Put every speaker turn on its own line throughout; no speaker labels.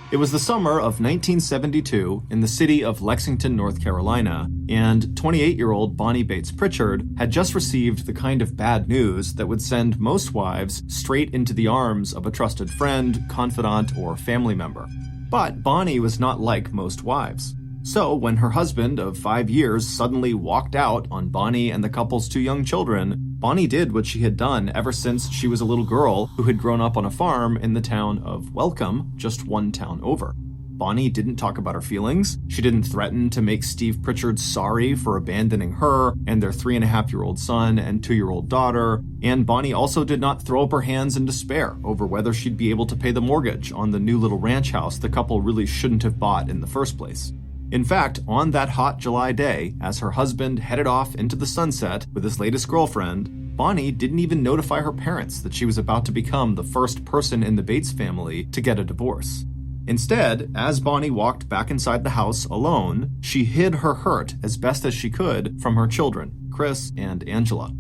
It was the summer of 1972 in the city of Lexington, North Carolina, and 28-year-old Bonnie Bates Pritchard had just received the kind of bad news that would send most wives straight into the arms of a trusted friend, confidant, or family member. But Bonnie was not like most wives. So when her husband of 5 years suddenly walked out on Bonnie and the couple's 2 young children, Bonnie did what she had done ever since she was a little girl who had grown up on a farm in the town of Welcome, just one town over. Bonnie didn't talk about her feelings. She didn't threaten to make Steve Pritchard sorry for abandoning her and their 3.5-year-old son and 2-year-old daughter. And Bonnie also did not throw up her hands in despair over whether she'd be able to pay the mortgage on the new little ranch house the couple really shouldn't have bought in the first place. In fact, on that hot July day, as her husband headed off into the sunset with his latest girlfriend, Bonnie didn't even notify her parents that she was about to become the first person in the Bates family to get a divorce. Instead, as Bonnie walked back inside the house alone, she hid her hurt as best as she could from her children, Chris and Angela.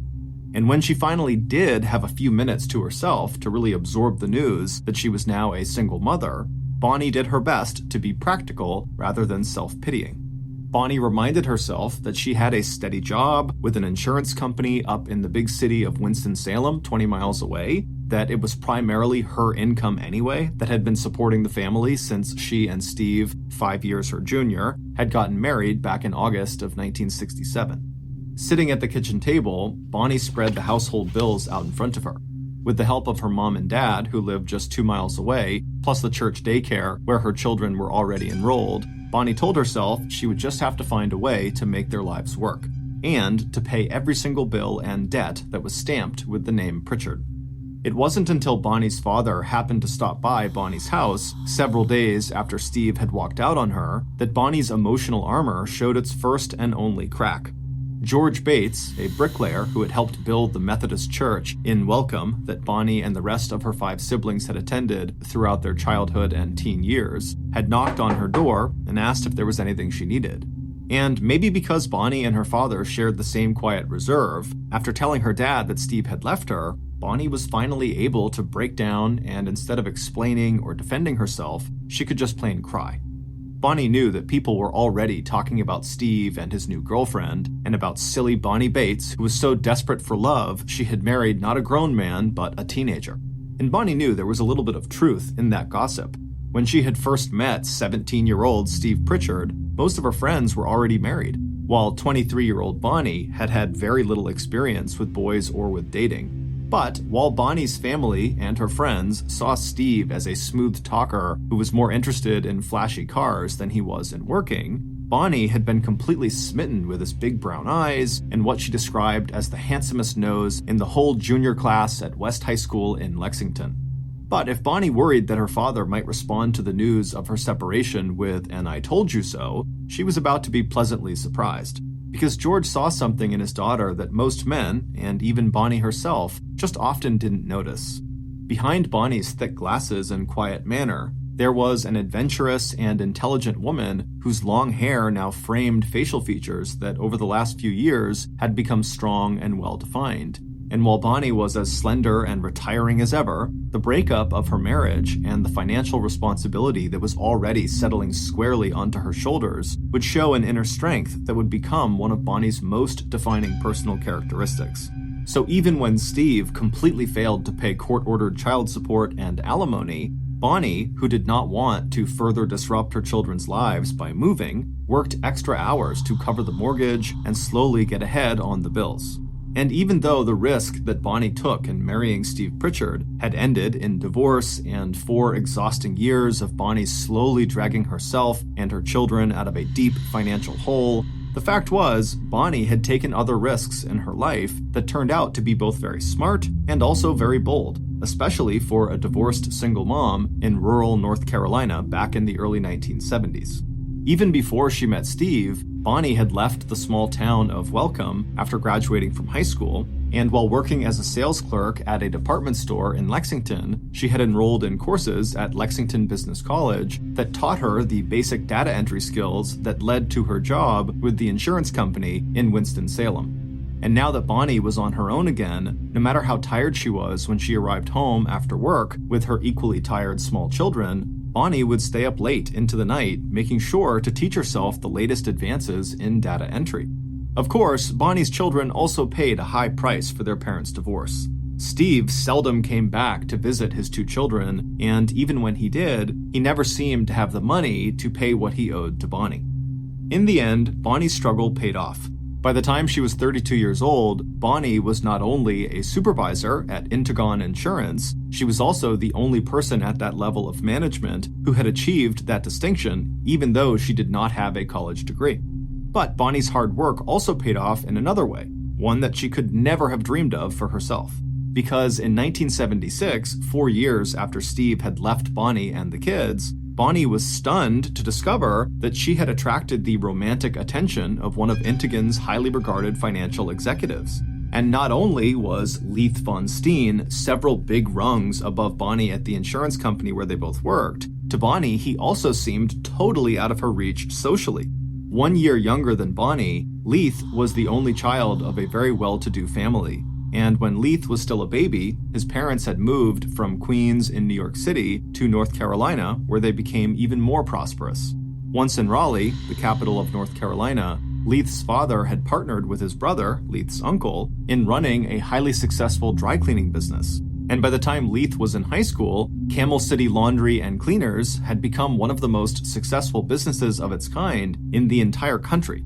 And when she finally did have a few minutes to herself to really absorb the news that she was now a single mother, Bonnie did her best to be practical rather than self-pitying. Bonnie reminded herself that she had a steady job with an insurance company up in the big city of Winston-Salem, 20 miles away, that it was primarily her income anyway that had been supporting the family since she and Steve, 5 years her junior, had gotten married back in August of 1967. Sitting at the kitchen table, Bonnie spread the household bills out in front of her. With the help of her mom and dad, who lived just 2 miles away, plus the church daycare where her children were already enrolled, Bonnie told herself she would just have to find a way to make their lives work, and to pay every single bill and debt that was stamped with the name Pritchard. It wasn't until Bonnie's father happened to stop by Bonnie's house several days after Steve had walked out on her that Bonnie's emotional armor showed its first and only crack. George Bates, a bricklayer who had helped build the Methodist church in Welcome that Bonnie and the rest of her 5 siblings had attended throughout their childhood and teen years, had knocked on her door and asked if there was anything she needed. And maybe because Bonnie and her father shared the same quiet reserve, after telling her dad that Steve had left her, Bonnie was finally able to break down, and instead of explaining or defending herself, she could just plain cry. Bonnie knew that people were already talking about Steve and his new girlfriend, and about silly Bonnie Bates, who was so desperate for love she had married not a grown man, but a teenager. And Bonnie knew there was a little bit of truth in that gossip. When she had first met 17-year-old Steve Pritchard, most of her friends were already married, while 23-year-old Bonnie had had very little experience with boys or with dating. But while Bonnie's family and her friends saw Steve as a smooth talker who was more interested in flashy cars than he was in working, Bonnie had been completely smitten with his big brown eyes and what she described as the handsomest nose in the whole junior class at West High School in Lexington. But if Bonnie worried that her father might respond to the news of her separation with an "I told you so," she was about to be pleasantly surprised. Because George saw something in his daughter that most men, and even Bonnie herself, just often didn't notice. Behind Bonnie's thick glasses and quiet manner, there was an adventurous and intelligent woman whose long hair now framed facial features that over the last few years had become strong and well-defined. And while Bonnie was as slender and retiring as ever, the breakup of her marriage and the financial responsibility that was already settling squarely onto her shoulders would show an inner strength that would become one of Bonnie's most defining personal characteristics. So even when Steve completely failed to pay court-ordered child support and alimony, Bonnie, who did not want to further disrupt her children's lives by moving, worked extra hours to cover the mortgage and slowly get ahead on the bills. And even though the risk that Bonnie took in marrying Steve Pritchard had ended in divorce and 4 exhausting years of Bonnie slowly dragging herself and her children out of a deep financial hole, the fact was, Bonnie had taken other risks in her life that turned out to be both very smart and also very bold, especially for a divorced single mom in rural North Carolina back in the early 1970s. Even before she met Steve, Bonnie had left the small town of Welcome after graduating from high school, and while working as a sales clerk at a department store in Lexington, she had enrolled in courses at Lexington Business College that taught her the basic data entry skills that led to her job with the insurance company in Winston-Salem. And now that Bonnie was on her own again, no matter how tired she was when she arrived home after work with her equally tired small children, Bonnie would stay up late into the night, making sure to teach herself the latest advances in data entry. Of course, Bonnie's children also paid a high price for their parents' divorce. Steve seldom came back to visit his two children, and even when he did, he never seemed to have the money to pay what he owed to Bonnie. In the end, Bonnie's struggle paid off. By the time she was 32 years old, Bonnie was not only a supervisor at Intagon Insurance, she was also the only person at that level of management who had achieved that distinction, even though she did not have a college degree. But Bonnie's hard work also paid off in another way, one that she could never have dreamed of for herself. Because in 1976, 4 years after Steve had left Bonnie and the kids, Bonnie was stunned to discover that she had attracted the romantic attention of one of Intagon's highly regarded financial executives. And not only was Leith Von Steen several big rungs above Bonnie at the insurance company where they both worked, to Bonnie he also seemed totally out of her reach socially. 1 year younger than Bonnie, Leith was the only child of a very well-to-do family. And when Leith was still a baby, his parents had moved from Queens in New York City to North Carolina, where they became even more prosperous. Once in Raleigh, the capital of North Carolina, Leith's father had partnered with his brother, Leith's uncle, in running a highly successful dry cleaning business. And by the time Leith was in high school, Camel City Laundry and Cleaners had become one of the most successful businesses of its kind in the entire country.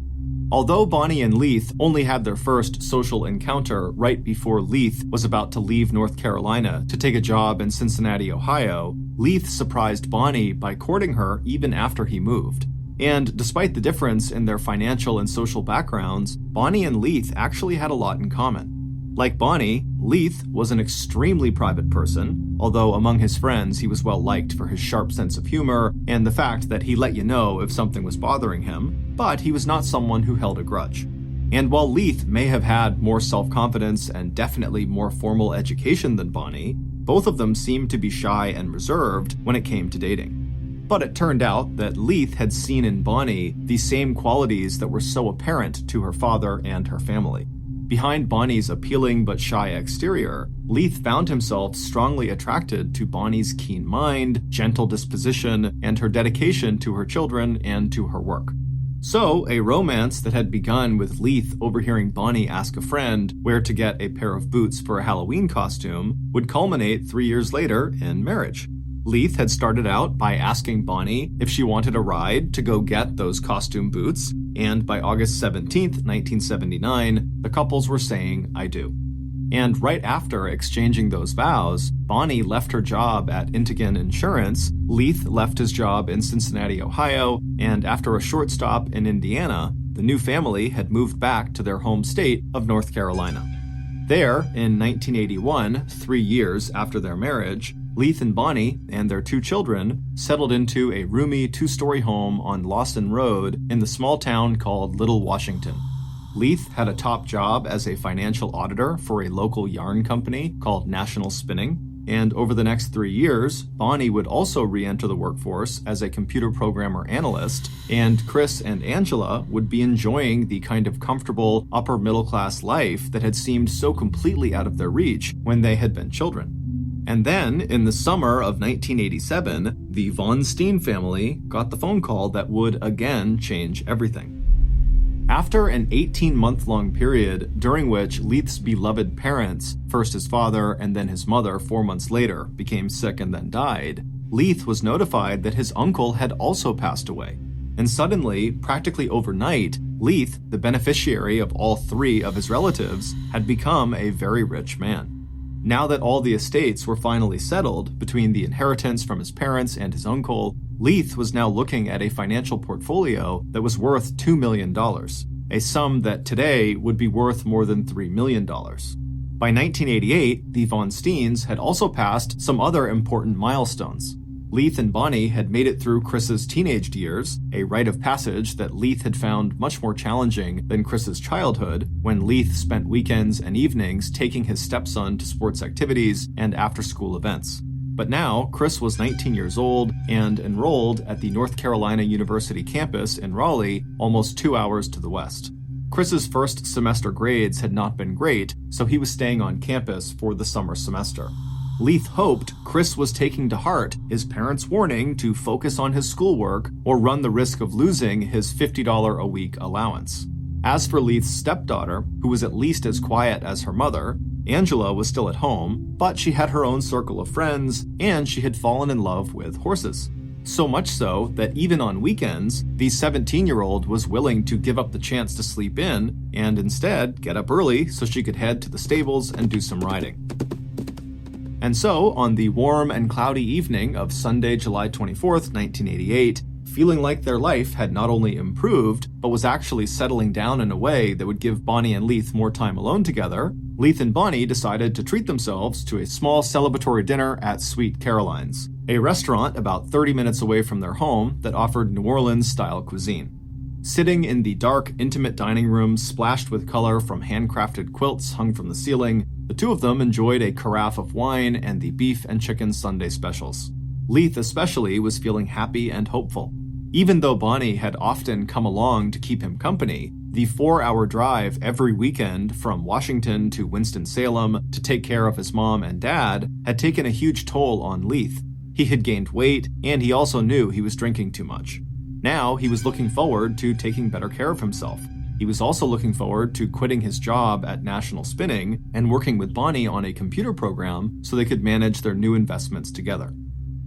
Although Bonnie and Leith only had their first social encounter right before Leith was about to leave North Carolina to take a job in Cincinnati, Ohio, Leith surprised Bonnie by courting her even after he moved. And despite the difference in their financial and social backgrounds, Bonnie and Leith actually had a lot in common. Like Bonnie, Leith was an extremely private person, although among his friends he was well liked for his sharp sense of humor and the fact that he let you know if something was bothering him, but he was not someone who held a grudge. And while Leith may have had more self-confidence and definitely more formal education than Bonnie, both of them seemed to be shy and reserved when it came to dating. But it turned out that Leith had seen in Bonnie the same qualities that were so apparent to her father and her family. Behind Bonnie's appealing but shy exterior, Leith found himself strongly attracted to Bonnie's keen mind, gentle disposition, and her dedication to her children and to her work. So, a romance that had begun with Leith overhearing Bonnie ask a friend where to get a pair of boots for a Halloween costume would culminate 3 years later in marriage. Leith had started out by asking Bonnie if she wanted a ride to go get those costume boots, and by August 17th, 1979, the couples were saying, "I do." And right after exchanging those vows, Bonnie left her job at Intagon Insurance, Leith left his job in Cincinnati, Ohio, and after a short stop in Indiana, the new family had moved back to their home state of North Carolina. There, in 1981, 3 years after their marriage, Leith and Bonnie and their 2 children settled into a roomy 2-story home on Lawson Road in the small town called Little Washington. Leith had a top job as a financial auditor for a local yarn company called National Spinning, and over the next 3 years, Bonnie would also re-enter the workforce as a computer programmer analyst, and Chris and Angela would be enjoying the kind of comfortable upper-middle-class life that had seemed so completely out of their reach when they had been children. And then, in the summer of 1987, the Von Steen family got the phone call that would again change everything. After an 18-month-long period during which Leith's beloved parents, first his father and then his mother 4 months later, became sick and then died, Leith was notified that his uncle had also passed away. And suddenly, practically overnight, Leith, the beneficiary of all 3 of his relatives, had become a very rich man. Now that all the estates were finally settled between the inheritance from his parents and his uncle, Leith was now looking at a financial portfolio that was worth $2 million, a sum that today would be worth more than $3 million. By 1988, the Von Steens had also passed some other important milestones. Leith and Bonnie had made it through Chris's teenage years, a rite of passage that Leith had found much more challenging than Chris's childhood, when Leith spent weekends and evenings taking his stepson to sports activities and after-school events. But now, Chris was 19 years old and enrolled at the North Carolina University campus in Raleigh, almost 2 hours to the west. Chris's first semester grades had not been great, so he was staying on campus for the summer semester. Leith hoped Chris was taking to heart his parents' warning to focus on his schoolwork or run the risk of losing his $50 a week allowance. As for Leith's stepdaughter, who was at least as quiet as her mother, Angela was still at home, but she had her own circle of friends, and she had fallen in love with horses. So much so that even on weekends, the 17-year-old was willing to give up the chance to sleep in and instead get up early so she could head to the stables and do some riding. And so, on the warm and cloudy evening of Sunday, July 24th, 1988, feeling like their life had not only improved, but was actually settling down in a way that would give Bonnie and Leith more time alone together, Leith and Bonnie decided to treat themselves to a small celebratory dinner at Sweet Caroline's, a restaurant about 30 minutes away from their home that offered New Orleans-style cuisine. Sitting in the dark, intimate dining room splashed with color from handcrafted quilts hung from the ceiling, the two of them enjoyed a carafe of wine and the beef and chicken Sunday specials. Leith especially was feeling happy and hopeful. Even though Bonnie had often come along to keep him company, the 4-hour drive every weekend from Washington to Winston-Salem to take care of his mom and dad had taken a huge toll on Leith. He had gained weight, and he also knew he was drinking too much. Now he was looking forward to taking better care of himself. He was also looking forward to quitting his job at National Spinning and working with Bonnie on a computer program so they could manage their new investments together.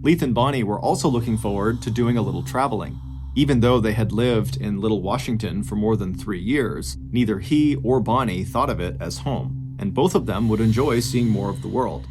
Leith and Bonnie were also looking forward to doing a little traveling. Even though they had lived in Little Washington for more than 3 years, neither he or Bonnie thought of it as home, and both of them would enjoy seeing more of the world.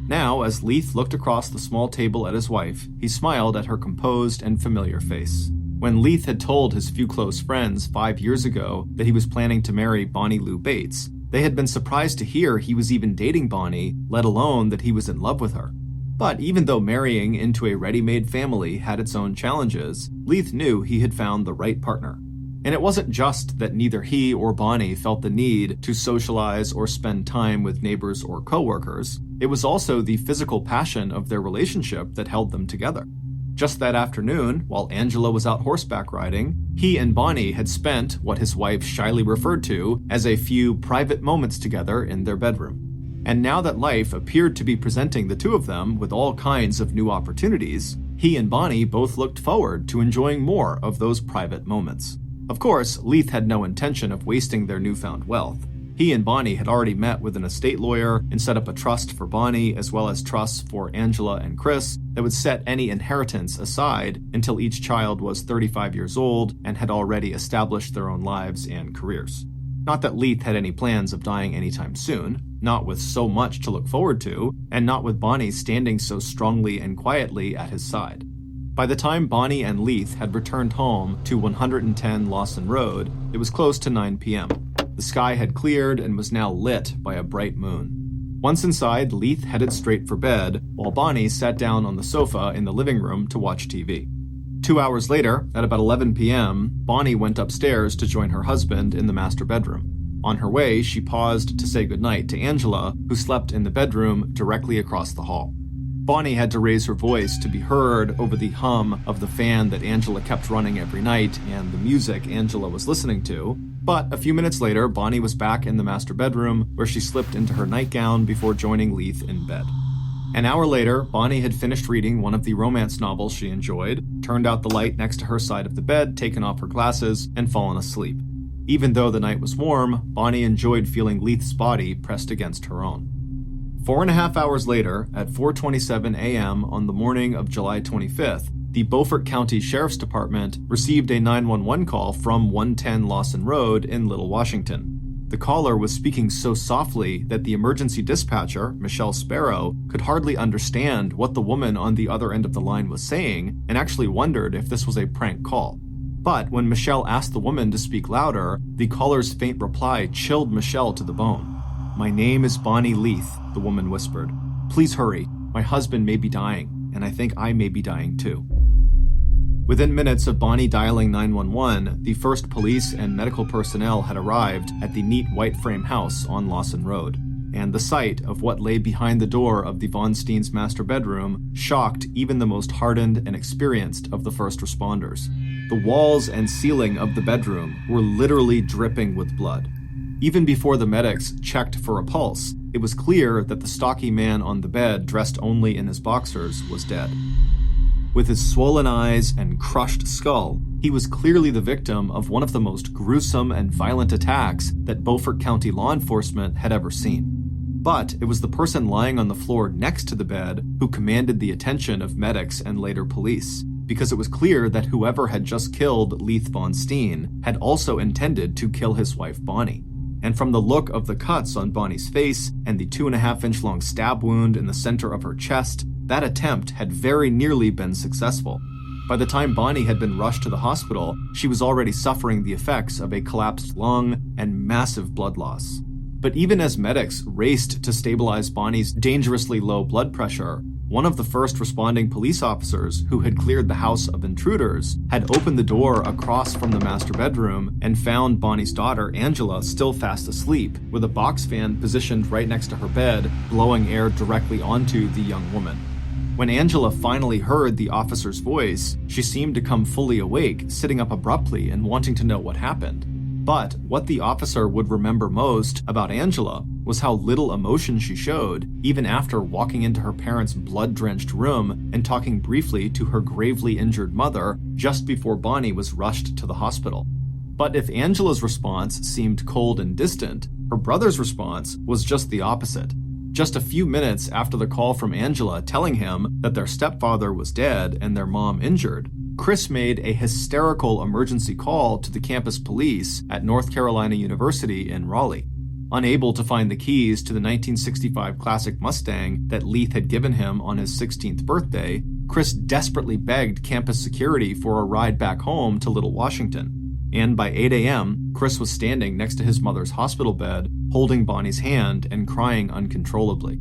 Now, as Leith looked across the small table at his wife, he smiled at her composed and familiar face. When Leith had told his few close friends 5 years ago that he was planning to marry Bonnie Lou Bates, they had been surprised to hear he was even dating Bonnie, let alone that he was in love with her. But even though marrying into a ready-made family had its own challenges, Leith knew he had found the right partner. And it wasn't just that neither he or Bonnie felt the need to socialize or spend time with neighbors or coworkers. It was also the physical passion of their relationship that held them together. Just that afternoon, while Angela was out horseback riding, he and Bonnie had spent what his wife shyly referred to as a few private moments together in their bedroom. And now that life appeared to be presenting the two of them with all kinds of new opportunities, he and Bonnie both looked forward to enjoying more of those private moments. Of course, Leith had no intention of wasting their newfound wealth. He and Bonnie had already met with an estate lawyer and set up a trust for Bonnie as well as trusts for Angela and Chris that would set any inheritance aside until each child was 35 years old and had already established their own lives and careers. Not that Leith had any plans of dying anytime soon, not with so much to look forward to, and not with Bonnie standing so strongly and quietly at his side. By the time Bonnie and Leith had returned home to 110 Lawson Road, it was close to 9 p.m. The sky had cleared and was now lit by a bright moon. Once inside, Leith headed straight for bed, while Bonnie sat down on the sofa in the living room to watch TV. 2 hours later, at about 11 p.m., Bonnie went upstairs to join her husband in the master bedroom. On her way, she paused to say goodnight to Angela, who slept in the bedroom directly across the hall. Bonnie had to raise her voice to be heard over the hum of the fan that Angela kept running every night and the music Angela was listening to, but a few minutes later, Bonnie was back in the master bedroom, where she slipped into her nightgown before joining Leith in bed. An hour later, Bonnie had finished reading one of the romance novels she enjoyed, turned out the light next to her side of the bed, taken off her glasses, and fallen asleep. Even though the night was warm, Bonnie enjoyed feeling Leith's body pressed against her own. 4.5 hours later, at 4:27 a.m. on the morning of July 25th, the Beaufort County Sheriff's Department received a 911 call from 110 Lawson Road in Little Washington. The caller was speaking so softly that the emergency dispatcher, Michelle Sparrow, could hardly understand what the woman on the other end of the line was saying and actually wondered if this was a prank call. But when Michelle asked the woman to speak louder, the caller's faint reply chilled Michelle to the bone. "My name is Bonnie Leith," the woman whispered. "Please hurry. My husband may be dying, and I think I may be dying too." Within minutes of Bonnie dialing 911, the first police and medical personnel had arrived at the neat white frame house on Lawson Road. and the sight of what lay behind the door of the Von Steens' master bedroom shocked even the most hardened and experienced of the first responders. The walls and ceiling of the bedroom were literally dripping with blood. Even before the medics checked for a pulse, it was clear that the stocky man on the bed, dressed only in his boxers, was dead. With his swollen eyes and crushed skull, he was clearly the victim of one of the most gruesome and violent attacks that Beaufort County law enforcement had ever seen. But it was the person lying on the floor next to the bed who commanded the attention of medics and later police, because it was clear that whoever had just killed Leith Von Steen had also intended to kill his wife Bonnie. And from the look of the cuts on Bonnie's face and the 2.5-inch long stab wound in the center of her chest, that attempt had very nearly been successful. By the time Bonnie had been rushed to the hospital, she was already suffering the effects of a collapsed lung and massive blood loss. But even as medics raced to stabilize Bonnie's dangerously low blood pressure, one of the first responding police officers who had cleared the house of intruders had opened the door across from the master bedroom and found Bonnie's daughter, Angela, still fast asleep, with a box fan positioned right next to her bed, blowing air directly onto the young woman. When Angela finally heard the officer's voice, she seemed to come fully awake, sitting up abruptly and wanting to know what happened. But what the officer would remember most about Angela was how little emotion she showed, even after walking into her parents' blood-drenched room and talking briefly to her gravely injured mother just before Bonnie was rushed to the hospital. But if Angela's response seemed cold and distant, her brother's response was just the opposite. Just a few minutes after the call from Angela telling him that their stepfather was dead and their mom injured, Chris made a hysterical emergency call to the campus police at North Carolina University in Raleigh. Unable to find the keys to the 1965 classic Mustang that Leith had given him on his 16th birthday, Chris desperately begged campus security for a ride back home to Little Washington. And by 8 a.m., Chris was standing next to his mother's hospital bed, holding Bonnie's hand and crying uncontrollably.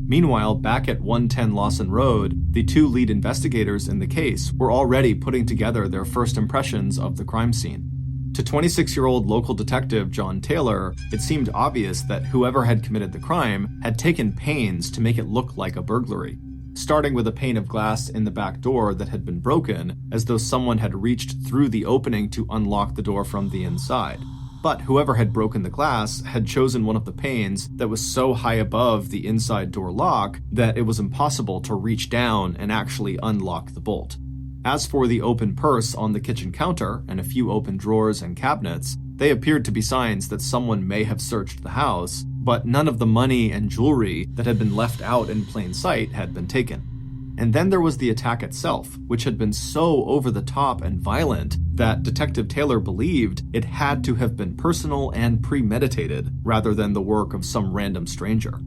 Meanwhile, back at 110 Lawson Road, the two lead investigators in the case were already putting together their first impressions of the crime scene. To 26-year-old local detective John Taylor, it seemed obvious that whoever had committed the crime had taken pains to make it look like a burglary, starting with a pane of glass in the back door that had been broken, as though someone had reached through the opening to unlock the door from the inside. But whoever had broken the glass had chosen one of the panes that was so high above the inside door lock that it was impossible to reach down and actually unlock the bolt. As for the open purse on the kitchen counter and a few open drawers and cabinets, they appeared to be signs that someone may have searched the house, but none of the money and jewelry that had been left out in plain sight had been taken. And then there was the attack itself, which had been so over the top and violent that Detective Taylor believed it had to have been personal and premeditated rather than the work of some random stranger.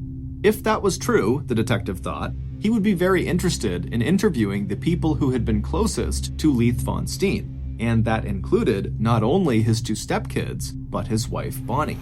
If that was true, the detective thought, he would be very interested in interviewing the people who had been closest to Leith Von Steen, and that included not only his two stepkids, but his wife Bonnie.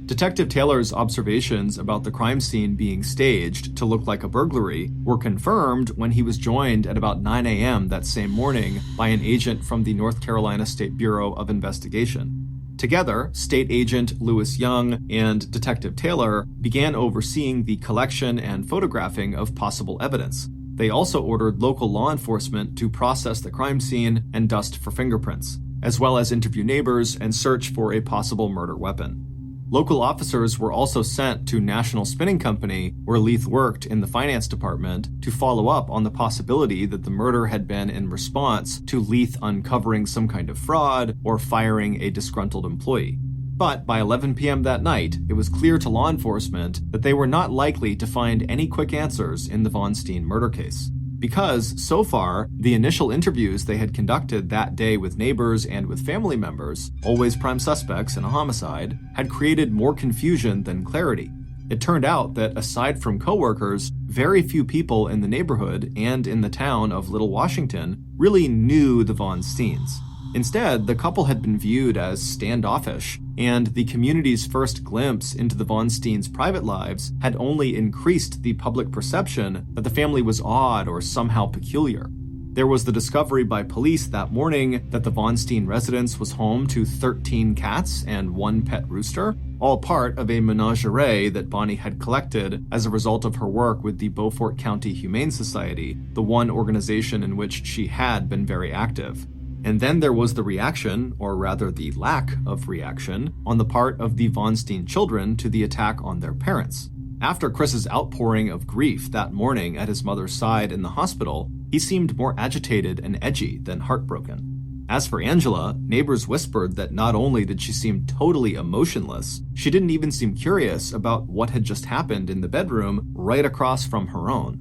Detective Taylor's observations about the crime scene being staged to look like a burglary were confirmed when he was joined at about 9 a.m. that same morning by an agent from the North Carolina State Bureau of Investigation. Together, State Agent Lewis Young and Detective Taylor began overseeing the collection and photographing of possible evidence. They also ordered local law enforcement to process the crime scene and dust for fingerprints, as well as interview neighbors and search for a possible murder weapon. Local officers were also sent to National Spinning Company, where Leith worked in the finance department, to follow up on the possibility that the murder had been in response to Leith uncovering some kind of fraud or firing a disgruntled employee. But by 11 p.m. that night, it was clear to law enforcement that they were not likely to find any quick answers in the Von Steen murder case. Because, so far, the initial interviews they had conducted that day with neighbors and with family members, always prime suspects in a homicide, had created more confusion than clarity. It turned out that aside from coworkers, very few people in the neighborhood and in the town of Little Washington really knew the Von Steens. Instead, the couple had been viewed as standoffish, and the community's first glimpse into the Von Steens' private lives had only increased the public perception that the family was odd or somehow peculiar. There was the discovery by police that morning that the Von Steen residence was home to 13 cats and 1 pet rooster, all part of a menagerie that Bonnie had collected as a result of her work with the Beaufort County Humane Society, the one organization in which she had been very active. And then there was the reaction, or rather the lack of reaction, on the part of the Von Steen children to the attack on their parents. After Chris's outpouring of grief that morning at his mother's side in the hospital, he seemed more agitated and edgy than heartbroken. As for Angela, neighbors whispered that not only did she seem totally emotionless, she didn't even seem curious about what had just happened in the bedroom right across from her own.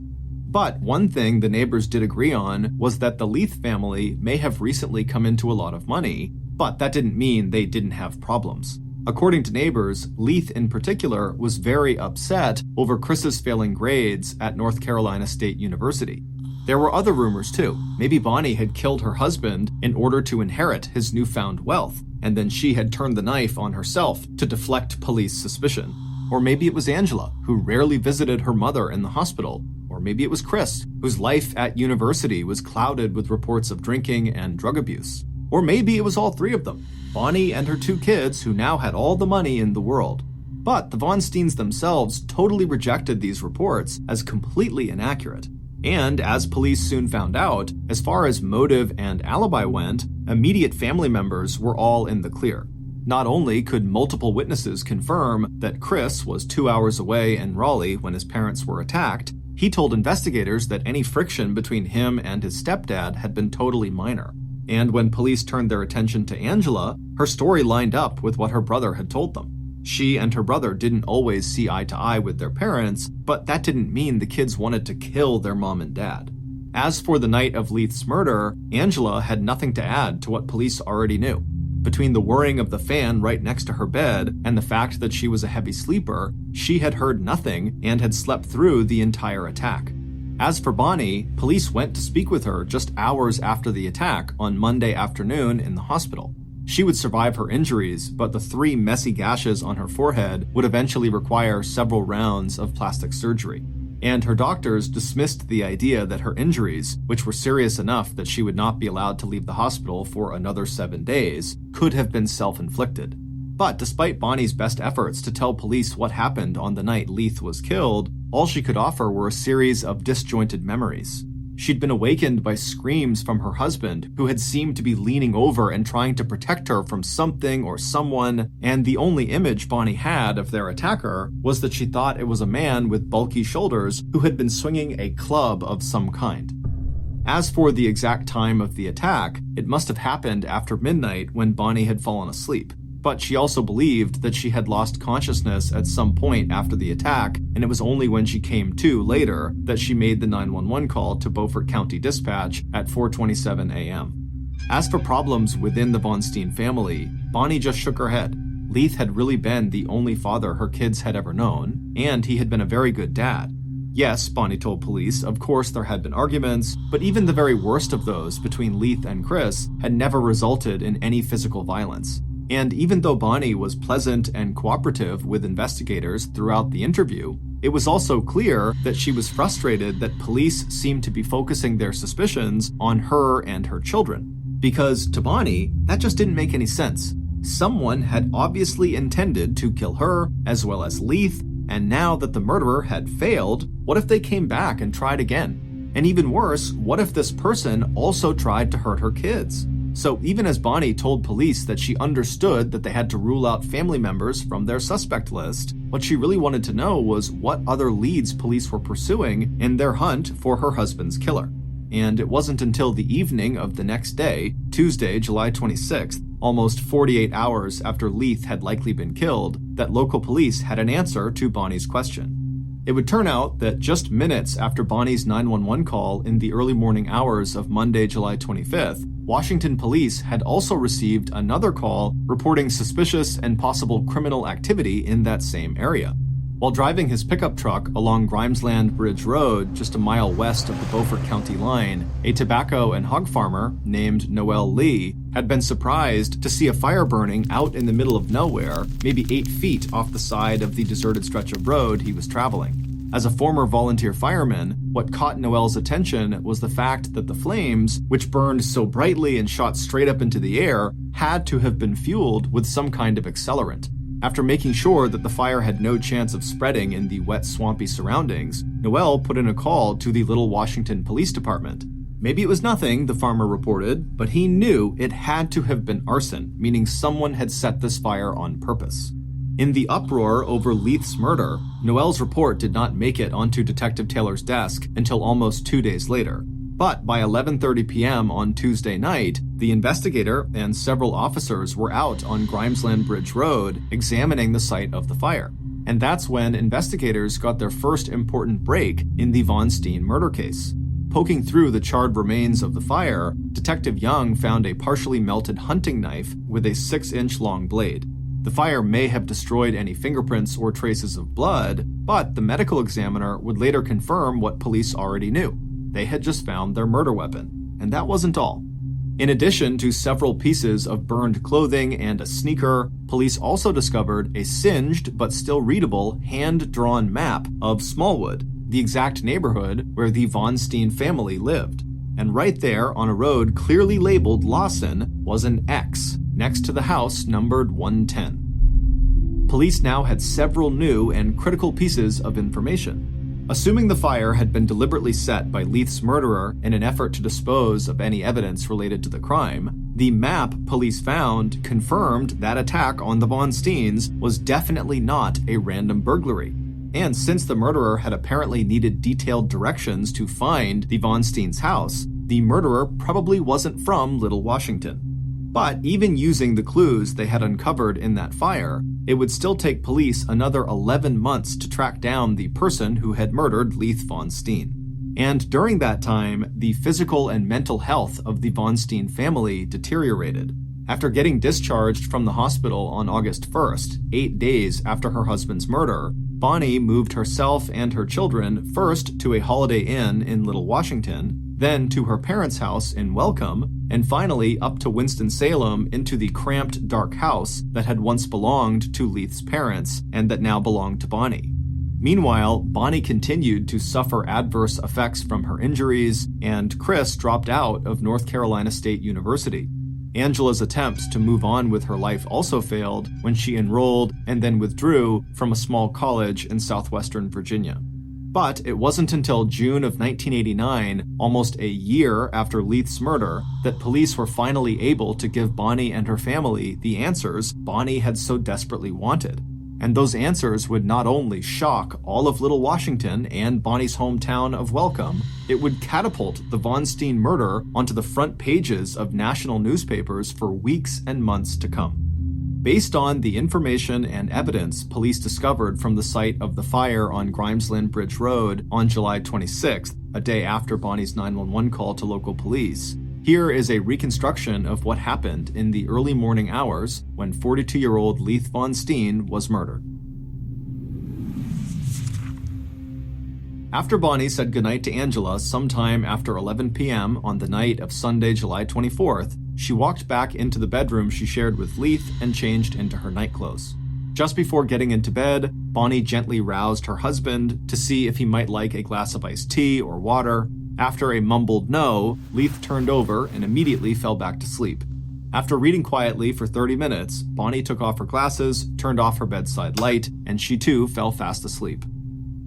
But one thing the neighbors did agree on was that the Leith family may have recently come into a lot of money, but that didn't mean they didn't have problems. According to neighbors, Leith in particular was very upset over Chris's failing grades at North Carolina State University. There were other rumors too. Maybe Bonnie had killed her husband in order to inherit his newfound wealth, and then she had turned the knife on herself to deflect police suspicion. Or maybe it was Angela, who rarely visited her mother in the hospital. Or maybe it was Chris, whose life at university was clouded with reports of drinking and drug abuse. Or maybe it was all three of them, Bonnie and her 2 kids who now had all the money in the world. But the Von Steens themselves totally rejected these reports as completely inaccurate. And as police soon found out, as far as motive and alibi went, immediate family members were all in the clear. Not only could multiple witnesses confirm that Chris was 2 hours away in Raleigh when his parents were attacked, he told investigators that any friction between him and his stepdad had been totally minor. And when police turned their attention to Angela, her story lined up with what her brother had told them. She and her brother didn't always see eye to eye with their parents, but that didn't mean the kids wanted to kill their mom and dad. As for the night of Leith's murder, Angela had nothing to add to what police already knew. Between the whirring of the fan right next to her bed and the fact that she was a heavy sleeper, she had heard nothing and had slept through the entire attack. As for Bonnie, police went to speak with her just hours after the attack on Monday afternoon in the hospital. She would survive her injuries, but the 3 messy gashes on her forehead would eventually require several rounds of plastic surgery. And her doctors dismissed the idea that her injuries, which were serious enough that she would not be allowed to leave the hospital for another 7 days, could have been self-inflicted. But despite Bonnie's best efforts to tell police what happened on the night Leith was killed, all she could offer were a series of disjointed memories. She'd been awakened by screams from her husband, who had seemed to be leaning over and trying to protect her from something or someone, and the only image Bonnie had of their attacker was that she thought it was a man with bulky shoulders who had been swinging a club of some kind. As for the exact time of the attack, it must have happened after midnight when Bonnie had fallen asleep. But she also believed that she had lost consciousness at some point after the attack, and it was only when she came to later that she made the 911 call to Beaufort County Dispatch at 4:27 a.m. As for problems within the Von Steen family, Bonnie just shook her head. Leith had really been the only father her kids had ever known, and he had been a very good dad. Yes, Bonnie told police, of course there had been arguments, but even the very worst of those between Leith and Chris had never resulted in any physical violence. And even though Bonnie was pleasant and cooperative with investigators throughout the interview, it was also clear that she was frustrated that police seemed to be focusing their suspicions on her and her children. Because to Bonnie, that just didn't make any sense. Someone had obviously intended to kill her, as well as Leith, and now that the murderer had failed, what if they came back and tried again? And even worse, what if this person also tried to hurt her kids? So even as Bonnie told police that she understood that they had to rule out family members from their suspect list, what she really wanted to know was what other leads police were pursuing in their hunt for her husband's killer. And it wasn't until the evening of the next day, Tuesday, July 26th, almost 48 hours after Leith had likely been killed, that local police had an answer to Bonnie's question. It would turn out that just minutes after Bonnie's 911 call in the early morning hours of Monday, July 25th, Washington police had also received another call reporting suspicious and possible criminal activity in that same area. While driving his pickup truck along Grimesland Bridge Road, just a mile west of the Beaufort County line, a tobacco and hog farmer named Noel Lee had been surprised to see a fire burning out in the middle of nowhere, maybe 8 feet off the side of the deserted stretch of road he was traveling. As a former volunteer fireman, what caught Noel's attention was the fact that the flames, which burned so brightly and shot straight up into the air, had to have been fueled with some kind of accelerant. After making sure that the fire had no chance of spreading in the wet, swampy surroundings, Noel put in a call to the Little Washington Police Department. Maybe it was nothing, the farmer reported, but he knew it had to have been arson, meaning someone had set this fire on purpose. In the uproar over Leith's murder, Noel's report did not make it onto Detective Taylor's desk until almost 2 days later. But by 11:30 p.m. on Tuesday night, the investigator and several officers were out on Grimesland Bridge Road examining the site of the fire. And that's when investigators got their first important break in the Von Steen murder case. Poking through the charred remains of the fire, Detective Young found a partially melted hunting knife with a 6-inch long blade. The fire may have destroyed any fingerprints or traces of blood, but the medical examiner would later confirm what police already knew. They had just found their murder weapon. And that wasn't all. In addition to several pieces of burned clothing and a sneaker, police also discovered a singed but still readable hand-drawn map of Smallwood, the exact neighborhood where the Von Steen family lived. And right there on a road clearly labeled Lawson was an X next to the house numbered 110. Police now had several new and critical pieces of information. Assuming the fire had been deliberately set by Leith's murderer in an effort to dispose of any evidence related to the crime, the map police found confirmed that attack on the Von Steens was definitely not a random burglary. And since the murderer had apparently needed detailed directions to find the Von Steens' house, the murderer probably wasn't from Little Washington. But even using the clues they had uncovered in that fire, it would still take police another 11 months to track down the person who had murdered Leith Von Steen. And during that time, the physical and mental health of the Von Steen family deteriorated. After getting discharged from the hospital on August 1st, 8 days after her husband's murder, Bonnie moved herself and her children first to a Holiday Inn in Little Washington, then to her parents' house in Welcome, and finally up to Winston-Salem into the cramped, dark house that had once belonged to Leith's parents and that now belonged to Bonnie. Meanwhile, Bonnie continued to suffer adverse effects from her injuries, and Chris dropped out of North Carolina State University. Angela's attempts to move on with her life also failed when she enrolled and then withdrew from a small college in southwestern Virginia. But it wasn't until June of 1989, almost a year after Leith's murder, that police were finally able to give Bonnie and her family the answers Bonnie had so desperately wanted. And those answers would not only shock all of Little Washington and Bonnie's hometown of Welcome, it would catapult the Von Steen murder onto the front pages of national newspapers for weeks and months to come. Based on the information and evidence police discovered from the site of the fire on Grimesland Bridge Road on July 26th, a day after Bonnie's 911 call to local police, here is a reconstruction of what happened in the early morning hours when 42-year-old Leith Von Steen was murdered. After Bonnie said goodnight to Angela sometime after 11 p.m. on the night of Sunday, July 24th, she walked back into the bedroom she shared with Leith and changed into her nightclothes. Just before getting into bed, Bonnie gently roused her husband to see if he might like a glass of iced tea or water. After a mumbled no, Leith turned over and immediately fell back to sleep. After reading quietly for 30 minutes, Bonnie took off her glasses, turned off her bedside light, and she too fell fast asleep.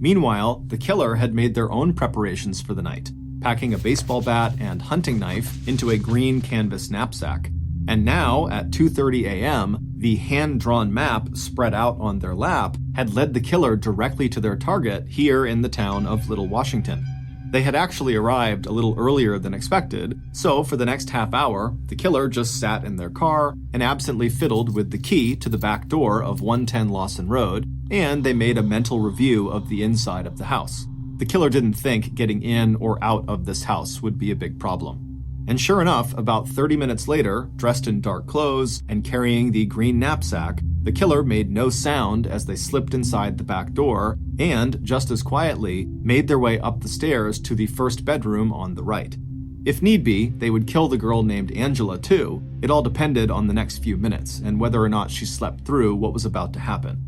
Meanwhile, the killer had made their own preparations for the night, packing a baseball bat and hunting knife into a green canvas knapsack. And now, at 2:30 a.m., the hand-drawn map spread out on their lap had led the killer directly to their target here in the town of Little Washington. They had actually arrived a little earlier than expected, so for the next half hour, the killer just sat in their car and absently fiddled with the key to the back door of 110 Lawson Road, and they made a mental review of the inside of the house. The killer didn't think getting in or out of this house would be a big problem. And sure enough, about 30 minutes later, dressed in dark clothes and carrying the green knapsack, the killer made no sound as they slipped inside the back door and, just as quietly, made their way up the stairs to the first bedroom on the right. If need be, they would kill the girl named Angela too. It all depended on the next few minutes and whether or not she slept through what was about to happen.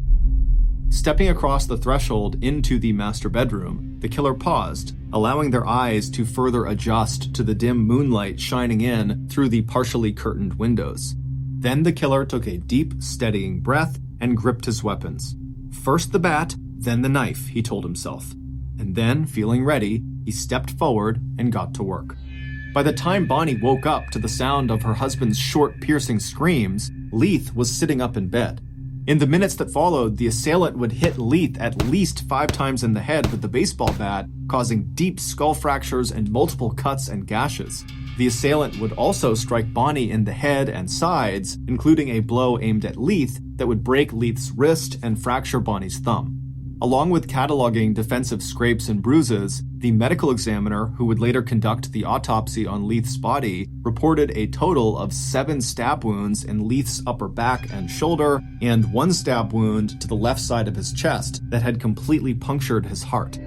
Stepping across the threshold into the master bedroom, the killer paused, allowing their eyes to further adjust to the dim moonlight shining in through the partially curtained windows. Then the killer took a deep, steadying breath and gripped his weapons. First the bat, then the knife, he told himself. And then, feeling ready, he stepped forward and got to work. By the time Bonnie woke up to the sound of her husband's short, piercing screams, Leith was sitting up in bed. In the minutes that followed, the assailant would hit Leith at least 5 times in the head with the baseball bat, causing deep skull fractures and multiple cuts and gashes. The assailant would also strike Bonnie in the head and sides, including a blow aimed at Leith that would break Leith's wrist and fracture Bonnie's thumb. Along with cataloging defensive scrapes and bruises, the medical examiner who would later conduct the autopsy on Leith's body reported a total of 7 stab wounds in Leith's upper back and shoulder, and 1 stab wound to the left side of his chest that had completely punctured his heart.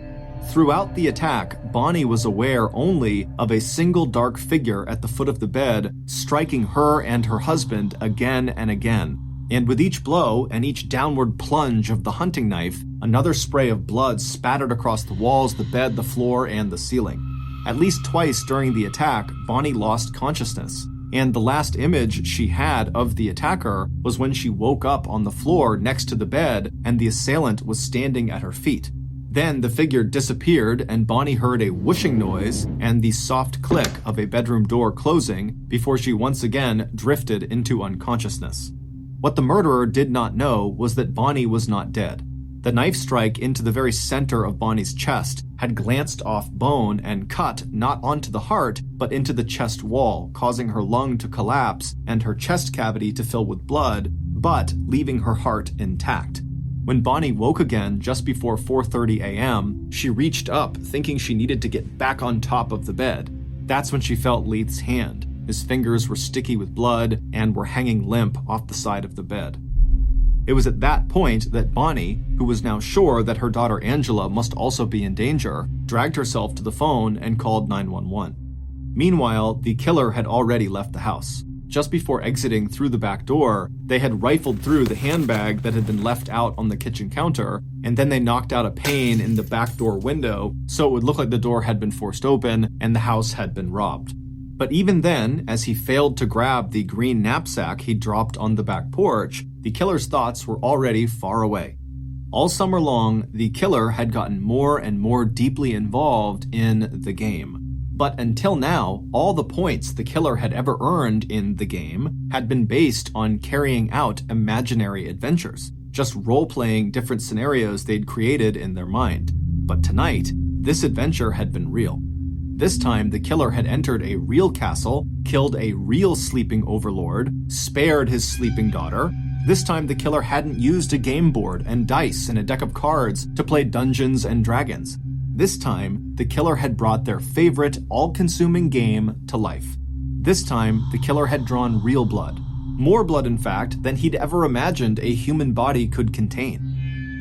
Throughout the attack, Bonnie was aware only of a single dark figure at the foot of the bed, striking her and her husband again and again. And with each blow and each downward plunge of the hunting knife, another spray of blood spattered across the walls, the bed, the floor, and the ceiling. At least twice during the attack, Bonnie lost consciousness, and the last image she had of the attacker was when she woke up on the floor next to the bed and the assailant was standing at her feet. Then the figure disappeared and Bonnie heard a whooshing noise and the soft click of a bedroom door closing before she once again drifted into unconsciousness. What the murderer did not know was that Bonnie was not dead. The knife strike into the very center of Bonnie's chest had glanced off bone and cut not onto the heart, but into the chest wall, causing her lung to collapse and her chest cavity to fill with blood, but leaving her heart intact. When Bonnie woke again just before 4:30 a.m., she reached up, thinking she needed to get back on top of the bed. That's when she felt Leith's hand. His fingers were sticky with blood and were hanging limp off the side of the bed. It was at that point that Bonnie, who was now sure that her daughter Angela must also be in danger, dragged herself to the phone and called 911. Meanwhile, the killer had already left the house. Just before exiting through the back door, they had rifled through the handbag that had been left out on the kitchen counter, and then they knocked out a pane in the back door window so it would look like the door had been forced open and the house had been robbed. But even then, as he failed to grab the green knapsack he dropped on the back porch, the killer's thoughts were already far away. All summer long, the killer had gotten more and more deeply involved in the game. But until now, all the points the killer had ever earned in the game had been based on carrying out imaginary adventures, just role-playing different scenarios they'd created in their mind. But tonight, this adventure had been real. This time, the killer had entered a real castle, killed a real sleeping overlord, spared his sleeping daughter. This time, the killer hadn't used a game board and dice and a deck of cards to play Dungeons and Dragons. This time, the killer had brought their favorite, all-consuming game to life. This time, the killer had drawn real blood. More blood, in fact, than he'd ever imagined a human body could contain.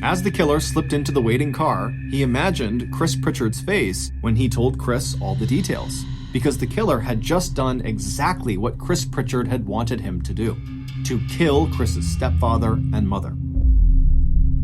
As the killer slipped into the waiting car, he imagined Chris Pritchard's face when he told Chris all the details, because the killer had just done exactly what Chris Pritchard had wanted him to do: to kill Chris's stepfather and mother.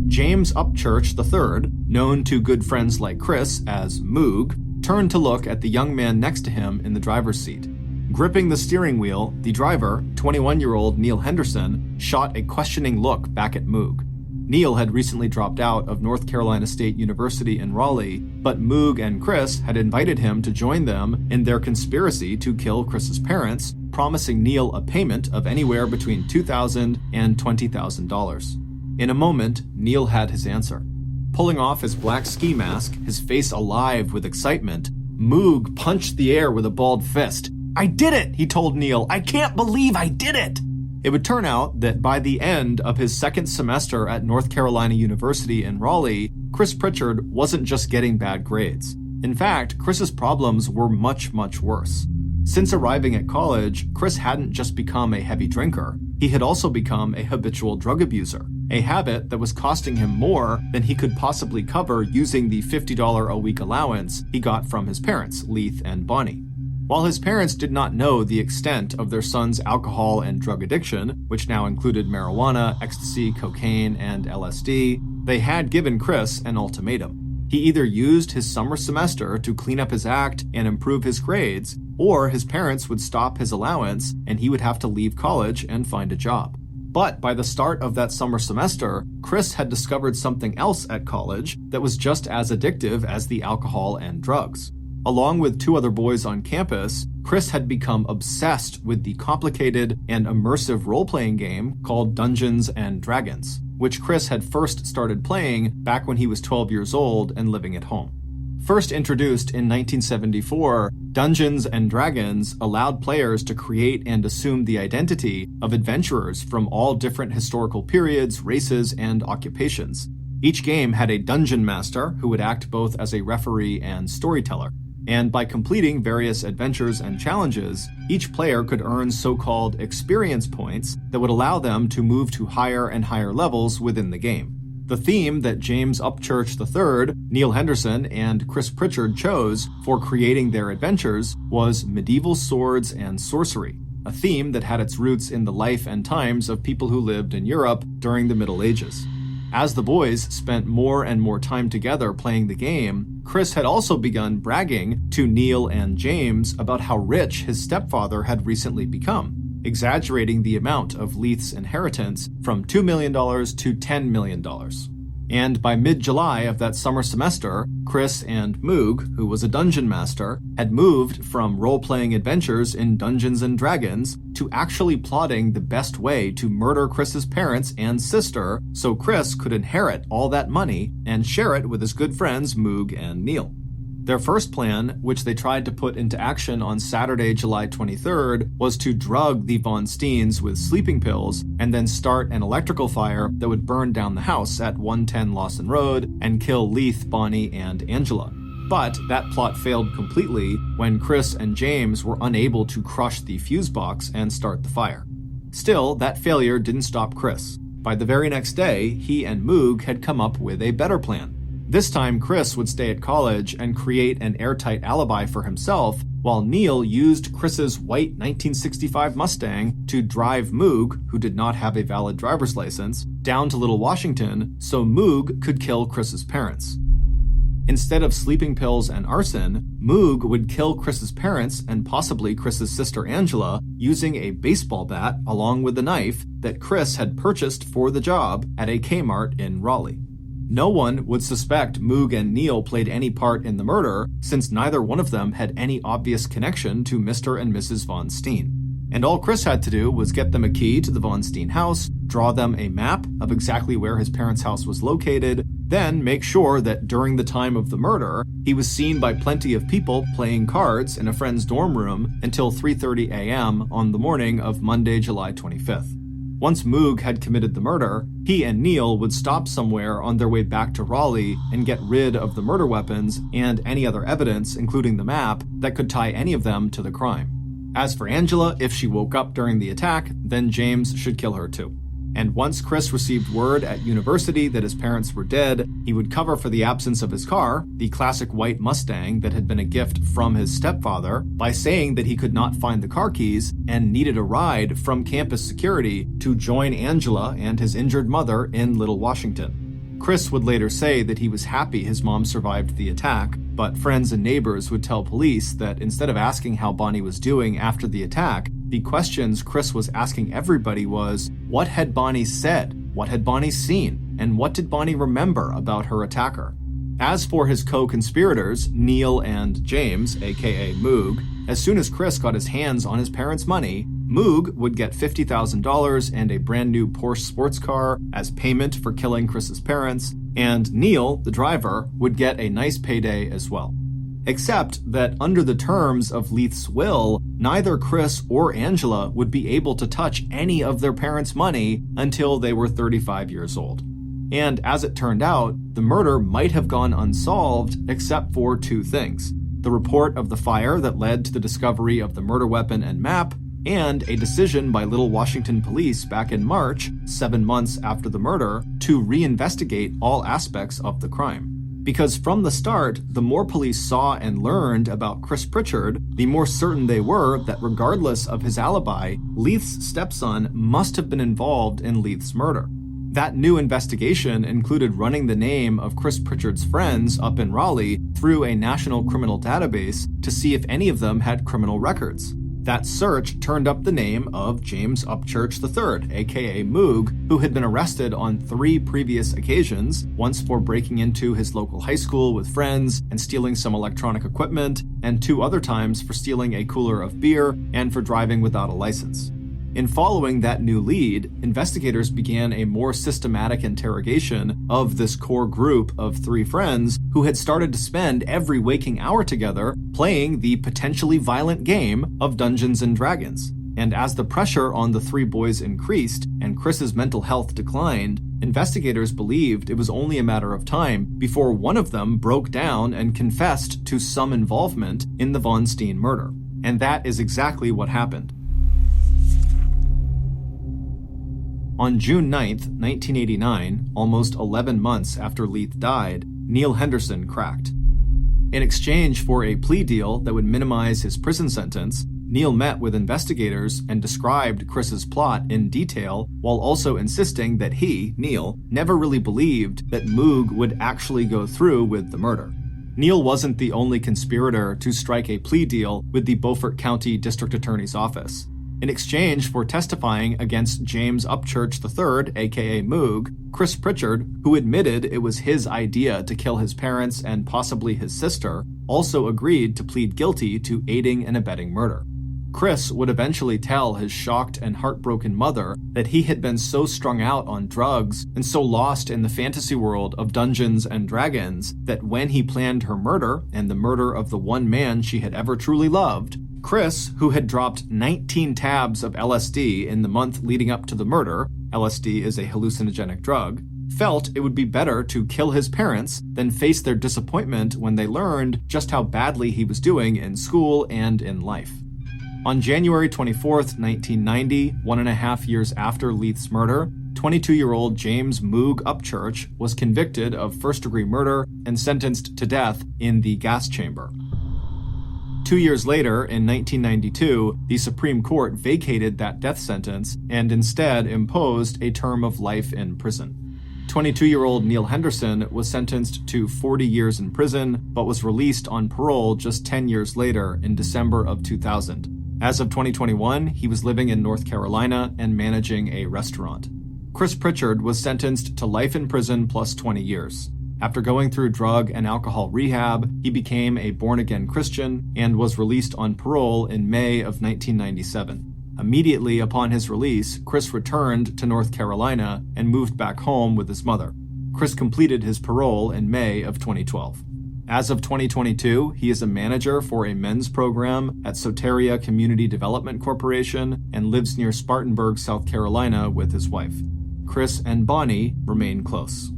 James Upchurch III, known to good friends like Chris as Moog, turned to look at the young man next to him in the driver's seat. Gripping the steering wheel, the driver, 21-year-old Neil Henderson, shot a questioning look back at Moog. Neil had recently dropped out of North Carolina State University in Raleigh, but Moog and Chris had invited him to join them in their conspiracy to kill Chris's parents, promising Neil a payment of anywhere between $2,000 and $20,000. In a moment, Neil had his answer. Pulling off his black ski mask, his face alive with excitement, Moog punched the air with a balled fist. "I did it," he told Neil. "I can't believe I did it." It would turn out that by the end of his second semester at North Carolina University in Raleigh, Chris Pritchard wasn't just getting bad grades. In fact, Chris's problems were much, much worse. Since arriving at college, Chris hadn't just become a heavy drinker. He had also become a habitual drug abuser, a habit that was costing him more than he could possibly cover using the $50 a week allowance he got from his parents, Leith and Bonnie. While his parents did not know the extent of their son's alcohol and drug addiction, which now included marijuana, ecstasy, cocaine, and LSD, They had given Chris an ultimatum. He either used his summer semester to clean up his act and improve his grades, or his parents would stop his allowance and he would have to leave college and find a job. But by the start of that summer semester, Chris had discovered something else at college that was just as addictive as the alcohol and drugs. Along with 2 other boys on campus, Chris had become obsessed with the complicated and immersive role-playing game called Dungeons and Dragons, which Chris had first started playing back when he was 12 years old and living at home. First introduced in 1974, Dungeons and Dragons allowed players to create and assume the identity of adventurers from all different historical periods, races, and occupations. Each game had a dungeon master who would act both as a referee and storyteller. And by completing various adventures and challenges, each player could earn so-called experience points that would allow them to move to higher and higher levels within the game. The theme that James Upchurch III, Neil Henderson, and Chris Pritchard chose for creating their adventures was medieval swords and sorcery, a theme that had its roots in the life and times of people who lived in Europe during the Middle Ages. As the boys spent more and more time together playing the game, Chris had also begun bragging to Neil and James about how rich his stepfather had recently become, exaggerating the amount of Leith's inheritance from $2 million to $10 million. And by mid-July of that summer semester, Chris and Moog, who was a dungeon master, had moved from role-playing adventures in Dungeons and Dragons to actually plotting the best way to murder Chris's parents and sister so Chris could inherit all that money and share it with his good friends Moog and Neil. Their first plan, which they tried to put into action on Saturday, July 23rd, was to drug the Von Steens with sleeping pills and then start an electrical fire that would burn down the house at 110 Lawson Road and kill Leith, Bonnie, and Angela. But that plot failed completely when Chris and James were unable to crush the fuse box and start the fire. Still, that failure didn't stop Chris. By the very next day, he and Moog had come up with a better plan. This time, Chris would stay at college and create an airtight alibi for himself, while Neil used Chris's white 1965 Mustang to drive Moog, who did not have a valid driver's license, down to Little Washington so Moog could kill Chris's parents. Instead of sleeping pills and arson, Moog would kill Chris's parents and possibly Chris's sister Angela using a baseball bat along with the knife that Chris had purchased for the job at a Kmart in Raleigh. No one would suspect Moog and Neil played any part in the murder, since neither one of them had any obvious connection to Mr. and Mrs. Von Steen. And all Chris had to do was get them a key to the Von Steen house, draw them a map of exactly where his parents' house was located, then make sure that during the time of the murder, he was seen by plenty of people playing cards in a friend's dorm room until 3:30 a.m. on the morning of Monday, July 25th. Once Moog had committed the murder, he and Neil would stop somewhere on their way back to Raleigh and get rid of the murder weapons and any other evidence, including the map, that could tie any of them to the crime. As for Angela, if she woke up during the attack, then James should kill her too. And once Chris received word at university that his parents were dead, he would cover for the absence of his car, the classic white Mustang that had been a gift from his stepfather, by saying that he could not find the car keys and needed a ride from campus security to join Angela and his injured mother in Little Washington. Chris would later say that he was happy his mom survived the attack, but friends and neighbors would tell police that instead of asking how Bonnie was doing after the attack, the questions Chris was asking everybody was, what had Bonnie said, what had Bonnie seen, and what did Bonnie remember about her attacker? As for his co-conspirators, Neil and James, aka Moog, as soon as Chris got his hands on his parents' money, Moog would get $50,000 and a brand new Porsche sports car as payment for killing Chris's parents, and Neil, the driver, would get a nice payday as well. Except that under the terms of Leith's will, neither Chris or Angela would be able to touch any of their parents' money until they were 35 years old. And as it turned out, the murder might have gone unsolved except for 2 things: the report of the fire that led to the discovery of the murder weapon and map, and a decision by Little Washington police back in March, 7 months after the murder, to reinvestigate all aspects of the crime. Because from the start, the more police saw and learned about Chris Pritchard, the more certain they were that regardless of his alibi, Leith's stepson must have been involved in Leith's murder. That new investigation included running the name of Chris Pritchard's friends up in Raleigh through a national criminal database to see if any of them had criminal records. That search turned up the name of James Upchurch III, aka Moog, who had been arrested on 3 previous occasions, once for breaking into his local high school with friends and stealing some electronic equipment, and 2 other times for stealing a cooler of beer and for driving without a license. In following that new lead, investigators began a more systematic interrogation of this core group of 3 friends who had started to spend every waking hour together playing the potentially violent game of Dungeons and Dragons. And as the pressure on the 3 boys increased and Chris's mental health declined, investigators believed it was only a matter of time before one of them broke down and confessed to some involvement in the Von Steen murder. And that is exactly what happened. On June 9, 1989, almost 11 months after Leith died, Neil Henderson cracked. In exchange for a plea deal that would minimize his prison sentence, Neil met with investigators and described Chris's plot in detail while also insisting that he, Neil, never really believed that Moog would actually go through with the murder. Neil wasn't the only conspirator to strike a plea deal with the Beaufort County District Attorney's Office. In exchange for testifying against James Upchurch III, aka Moog, Chris Pritchard, who admitted it was his idea to kill his parents and possibly his sister, also agreed to plead guilty to aiding and abetting murder. Chris would eventually tell his shocked and heartbroken mother that he had been so strung out on drugs and so lost in the fantasy world of Dungeons and Dragons that when he planned her murder and the murder of the one man she had ever truly loved, Chris, who had dropped 19 tabs of LSD in the month leading up to the murder — LSD is a hallucinogenic drug — felt it would be better to kill his parents than face their disappointment when they learned just how badly he was doing in school and in life. On January 24, 1990, 1.5 years after Leith's murder, 22-year-old James Moog Upchurch was convicted of first-degree murder and sentenced to death in the gas chamber. 2 years later, in 1992, the Supreme Court vacated that death sentence and instead imposed a term of life in prison. 22-year-old Neil Henderson was sentenced to 40 years in prison, but was released on parole just 10 years later in December of 2000. As of 2021, he was living in North Carolina and managing a restaurant. Chris Pritchard was sentenced to life in prison plus 20 years. After going through drug and alcohol rehab, he became a born-again Christian and was released on parole in May of 1997. Immediately upon his release, Chris returned to North Carolina and moved back home with his mother. Chris completed his parole in May of 2012. As of 2022, he is a manager for a men's program at Soteria Community Development Corporation and lives near Spartanburg, South Carolina with his wife. Chris and Bonnie remain close.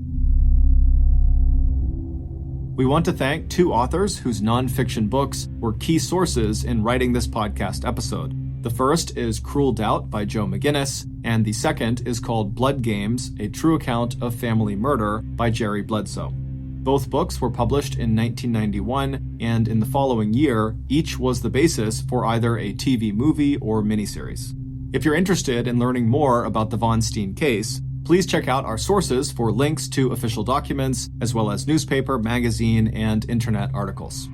We want to thank 2 authors whose nonfiction books were key sources in writing this podcast episode. The first is Cruel Doubt by Joe McGinnis, and the second is called Blood Games, A True Account of Family Murder by Jerry Bledsoe. Both books were published in 1991, and in the following year, each was the basis for either a TV movie or miniseries. If you're interested in learning more about the Von Steen case, please check out our sources for links to official documents, as well as newspaper, magazine, and internet articles.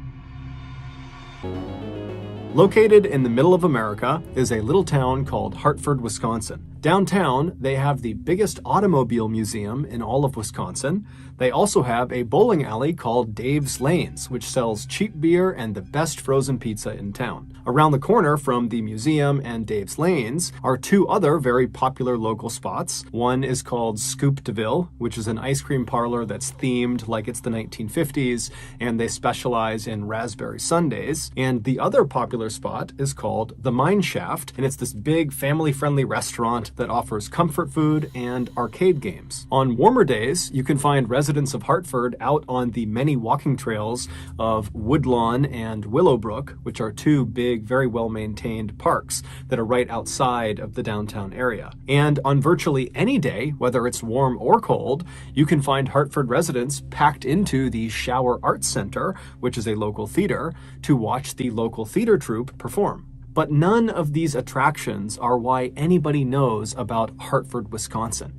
Located in the middle of America is a little town called Hartford, Wisconsin. Downtown, they have the biggest automobile museum in all of Wisconsin. They also have a bowling alley called Dave's Lanes, which sells cheap beer and the best frozen pizza in town. Around the corner from the museum and Dave's Lanes are 2 other very popular local spots. One is called Scoop DeVille, which is an ice cream parlor that's themed like it's the 1950s, and they specialize in raspberry sundaes. And the other popular spot is called the Mine Shaft, and it's this big family-friendly restaurant that offers comfort food and arcade games. On warmer days, you can find residents of Hartford out on the many walking trails of Woodlawn and Willowbrook, which are 2 big, very well-maintained parks that are right outside of the downtown area. And on virtually any day, whether it's warm or cold, you can find Hartford residents packed into the Shower Arts Center, which is a local theater, to watch the local theater troupe perform. But none of these attractions are why anybody knows about Hartford, Wisconsin.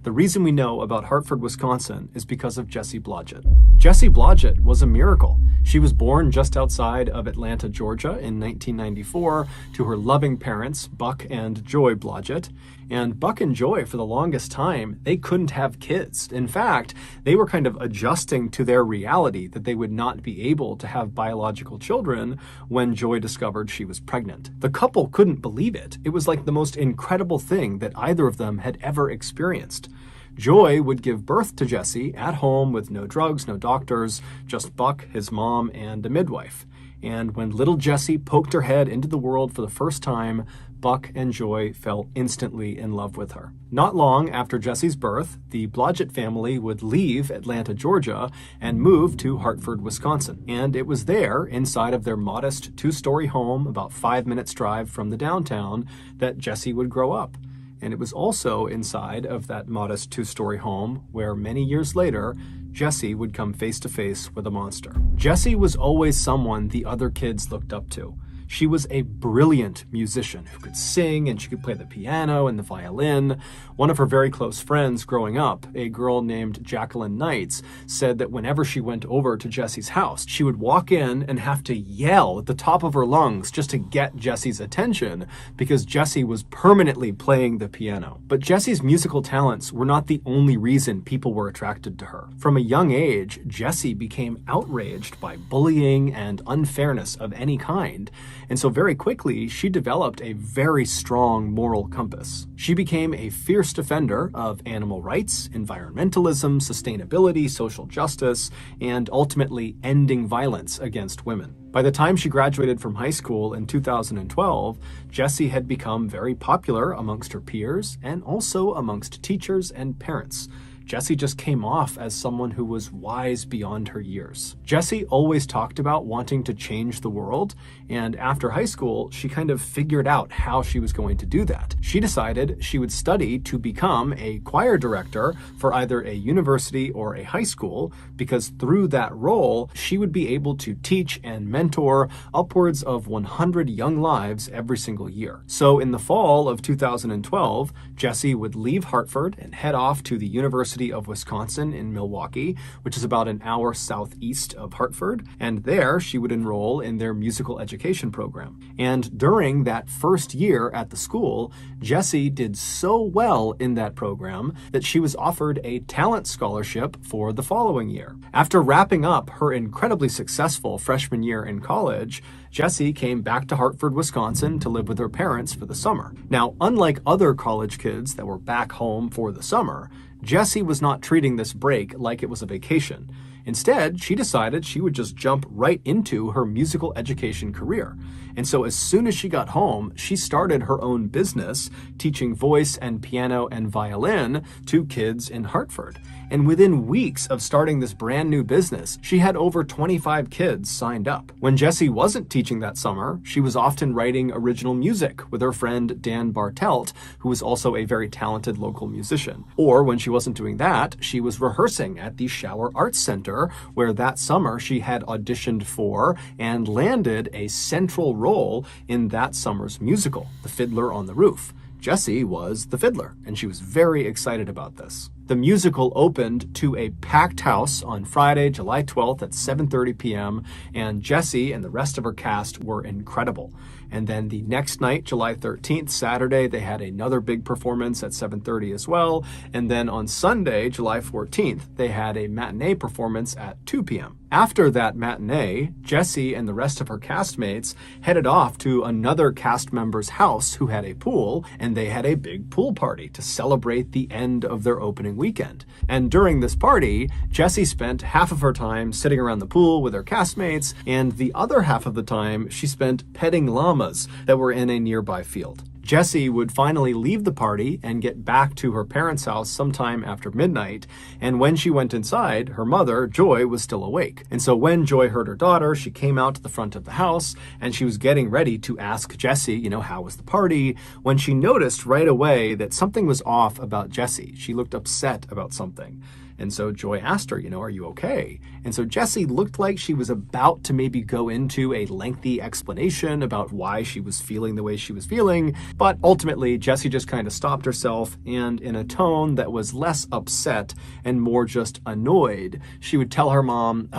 The reason we know about Hartford, Wisconsin is because of Jessie Blodgett. Jessie Blodgett was a miracle. She was born just outside of Atlanta, Georgia in 1994 to her loving parents, Buck and Joy Blodgett. And Buck and Joy, for the longest time, they couldn't have kids. In fact, they were kind of adjusting to their reality that they would not be able to have biological children when Joy discovered she was pregnant. The couple couldn't believe it. It was like the most incredible thing that either of them had ever experienced. Joy would give birth to Jessie at home with no drugs, no doctors, just Buck, his mom, and a midwife. And when little Jessie poked her head into the world for the first time, Buck and Joy fell instantly in love with her. Not long after Jessie's birth, the Blodgett family would leave Atlanta, Georgia, and move to Hartford, Wisconsin. And it was there, inside of their modest two-story home, about 5 minutes drive from the downtown, that Jessie would grow up. And it was also inside of that modest two-story home where many years later, Jessie would come face to face with a monster. Jessie was always someone the other kids looked up to. She was a brilliant musician who could sing, and she could play the piano and the violin. One of her very close friends growing up, a girl named Jacqueline Knights, said that whenever she went over to Jessie's house, she would walk in and have to yell at the top of her lungs just to get Jessie's attention because Jessie was permanently playing the piano. But Jessie's musical talents were not the only reason people were attracted to her. From a young age, Jessie became outraged by bullying and unfairness of any kind. And so very quickly, she developed a very strong moral compass. She became a fierce defender of animal rights, environmentalism, sustainability, social justice, and ultimately ending violence against women. By the time she graduated from high school in 2012, Jessie had become very popular amongst her peers and also amongst teachers and parents. Jessie just came off as someone who was wise beyond her years. Jessie always talked about wanting to change the world, and after high school, she kind of figured out how she was going to do that. She decided she would study to become a choir director for either a university or a high school, because through that role, she would be able to teach and mentor upwards of 100 young lives every single year. So in the fall of 2012, Jessie would leave Hartford and head off to the University of Wisconsin in Milwaukee, which is about an hour southeast of Hartford, and there she would enroll in their musical education program. And during that first year at the school, Jessie did so well in that program that she was offered a talent scholarship for the following year. After wrapping up her incredibly successful freshman year in college, Jessie came back to Hartford, Wisconsin to live with her parents for the summer. Now, unlike other college kids that were back home for the summer, Jessie was not treating this break like it was a vacation. Instead, she decided she would just jump right into her musical education career. And so as soon as she got home, she started her own business, teaching voice and piano and violin to kids in Hartford. And within weeks of starting this brand new business, she had over 25 kids signed up. When Jessie wasn't teaching that summer, she was often writing original music with her friend Dan Bartelt, who was also a very talented local musician. Or when she wasn't doing that, she was rehearsing at the Shower Arts Center, where that summer she had auditioned for and landed a central role in that summer's musical, The Fiddler on the Roof. Jessie was the fiddler, and she was very excited about this. The musical opened to a packed house on Friday, July 12th at 7:30 p.m., and Jessie and the rest of her cast were incredible. And then the next night, July 13th, Saturday, they had another big performance at 7:30 as well. And then on Sunday, July 14th, they had a matinee performance at 2 p.m. After that matinee, Jessie and the rest of her castmates headed off to another cast member's house who had a pool, and they had a big pool party to celebrate the end of their opening weekend. And during this party, Jessie spent half of her time sitting around the pool with her castmates, and the other half of the time she spent petting llamas that were in a nearby field. Jessie would finally leave the party and get back to her parents' house sometime after midnight, and when she went inside, her mother, Joy, was still awake. And so when Joy heard her daughter, she came out to the front of the house, and she was getting ready to ask Jessie, how was the party, when she noticed right away that something was off about Jessie. She looked upset about something. And so Joy asked her, are you okay? And so Jessie looked like she was about to maybe go into a lengthy explanation about why she was feeling the way she was feeling, but ultimately Jessie just kind of stopped herself, and in a tone that was less upset and more just annoyed, she would tell her mom,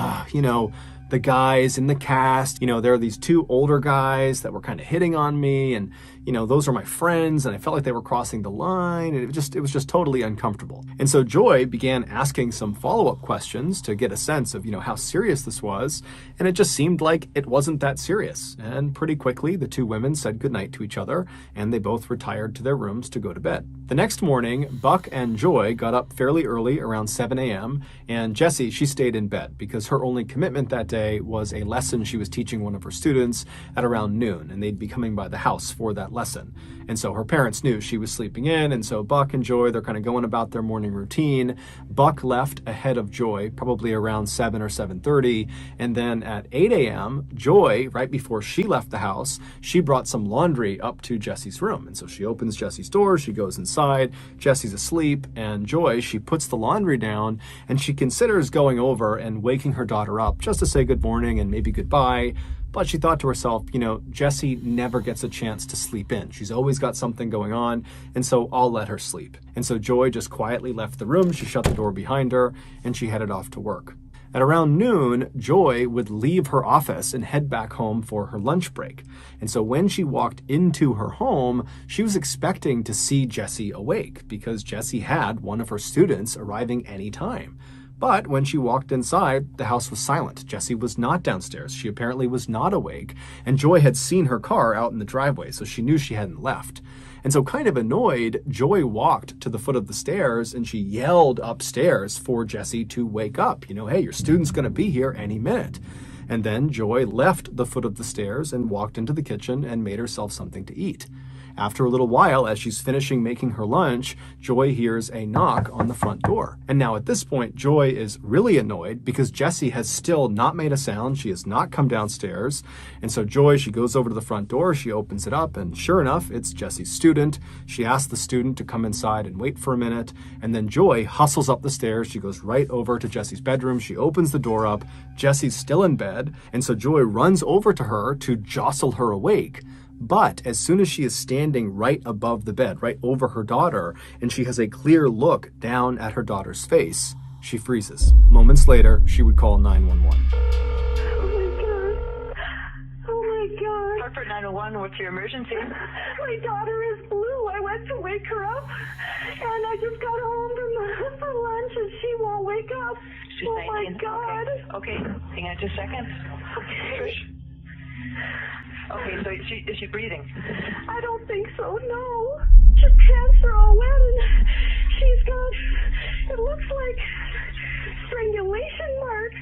the guys in the cast, there are these two older guys that were kind of hitting on me, and those are my friends, and I felt like they were crossing the line, and it was just totally uncomfortable. And so Joy began asking some follow-up questions to get a sense of, how serious this was, and it just seemed like it wasn't that serious. And pretty quickly, the two women said goodnight to each other, and they both retired to their rooms to go to bed. The next morning, Buck and Joy got up fairly early, around 7 a.m., and Jessie, she stayed in bed because her only commitment that day was a lesson she was teaching one of her students at around noon, and they'd be coming by the house for that lesson. And so her parents knew she was sleeping in, and so Buck and Joy, they're kind of going about their morning routine. Buck left ahead of Joy, probably around 7 or 7:30, and then at 8 a.m., Joy, right before she left the house, she brought some laundry up to Jessie's room. And so she opens Jessie's door, she goes inside, Jessie's asleep, and Joy, she puts the laundry down, and she considers going over and waking her daughter up just to say good morning and maybe goodbye. But she thought to herself, Jessie never gets a chance to sleep in. She's always got something going on, and so I'll let her sleep. And so Joy just quietly left the room, she shut the door behind her, and she headed off to work. At around noon, Joy would leave her office and head back home for her lunch break. And so when she walked into her home, she was expecting to see Jessie awake because Jessie had one of her students arriving anytime. But when she walked inside, the house was silent. Jessie was not downstairs. She apparently was not awake, and Joy had seen her car out in the driveway, so she knew she hadn't left. And so kind of annoyed, Joy walked to the foot of the stairs and she yelled upstairs for Jessie to wake up. Hey, your student's going to be here any minute. And then Joy left the foot of the stairs and walked into the kitchen and made herself something to eat. After a little while, as she's finishing making her lunch, Joy hears a knock on the front door. And now at this point, Joy is really annoyed because Jessie has still not made a sound. She has not come downstairs. And so Joy, she goes over to the front door, she opens it up, and sure enough, it's Jessie's student. She asks the student to come inside and wait for a minute. And then Joy hustles up the stairs. She goes right over to Jessie's bedroom. She opens the door up. Jessie's still in bed. And so Joy runs over to her to jostle her awake. But as soon as she is standing right above the bed, right over her daughter, and she has a clear look down at her daughter's face, she freezes. Moments later, she would call 911.
Oh my God.
Hartford 911, what's your emergency?
My daughter is blue. I went to wake her up, and I just got home from lunch, and she won't wake up.
She's
oh
19.
My God.
Okay, hang on just a second.
Okay.
Okay, so is she breathing?
I don't think so, no. Her pants are all wet, and she's got, it looks like strangulation marks.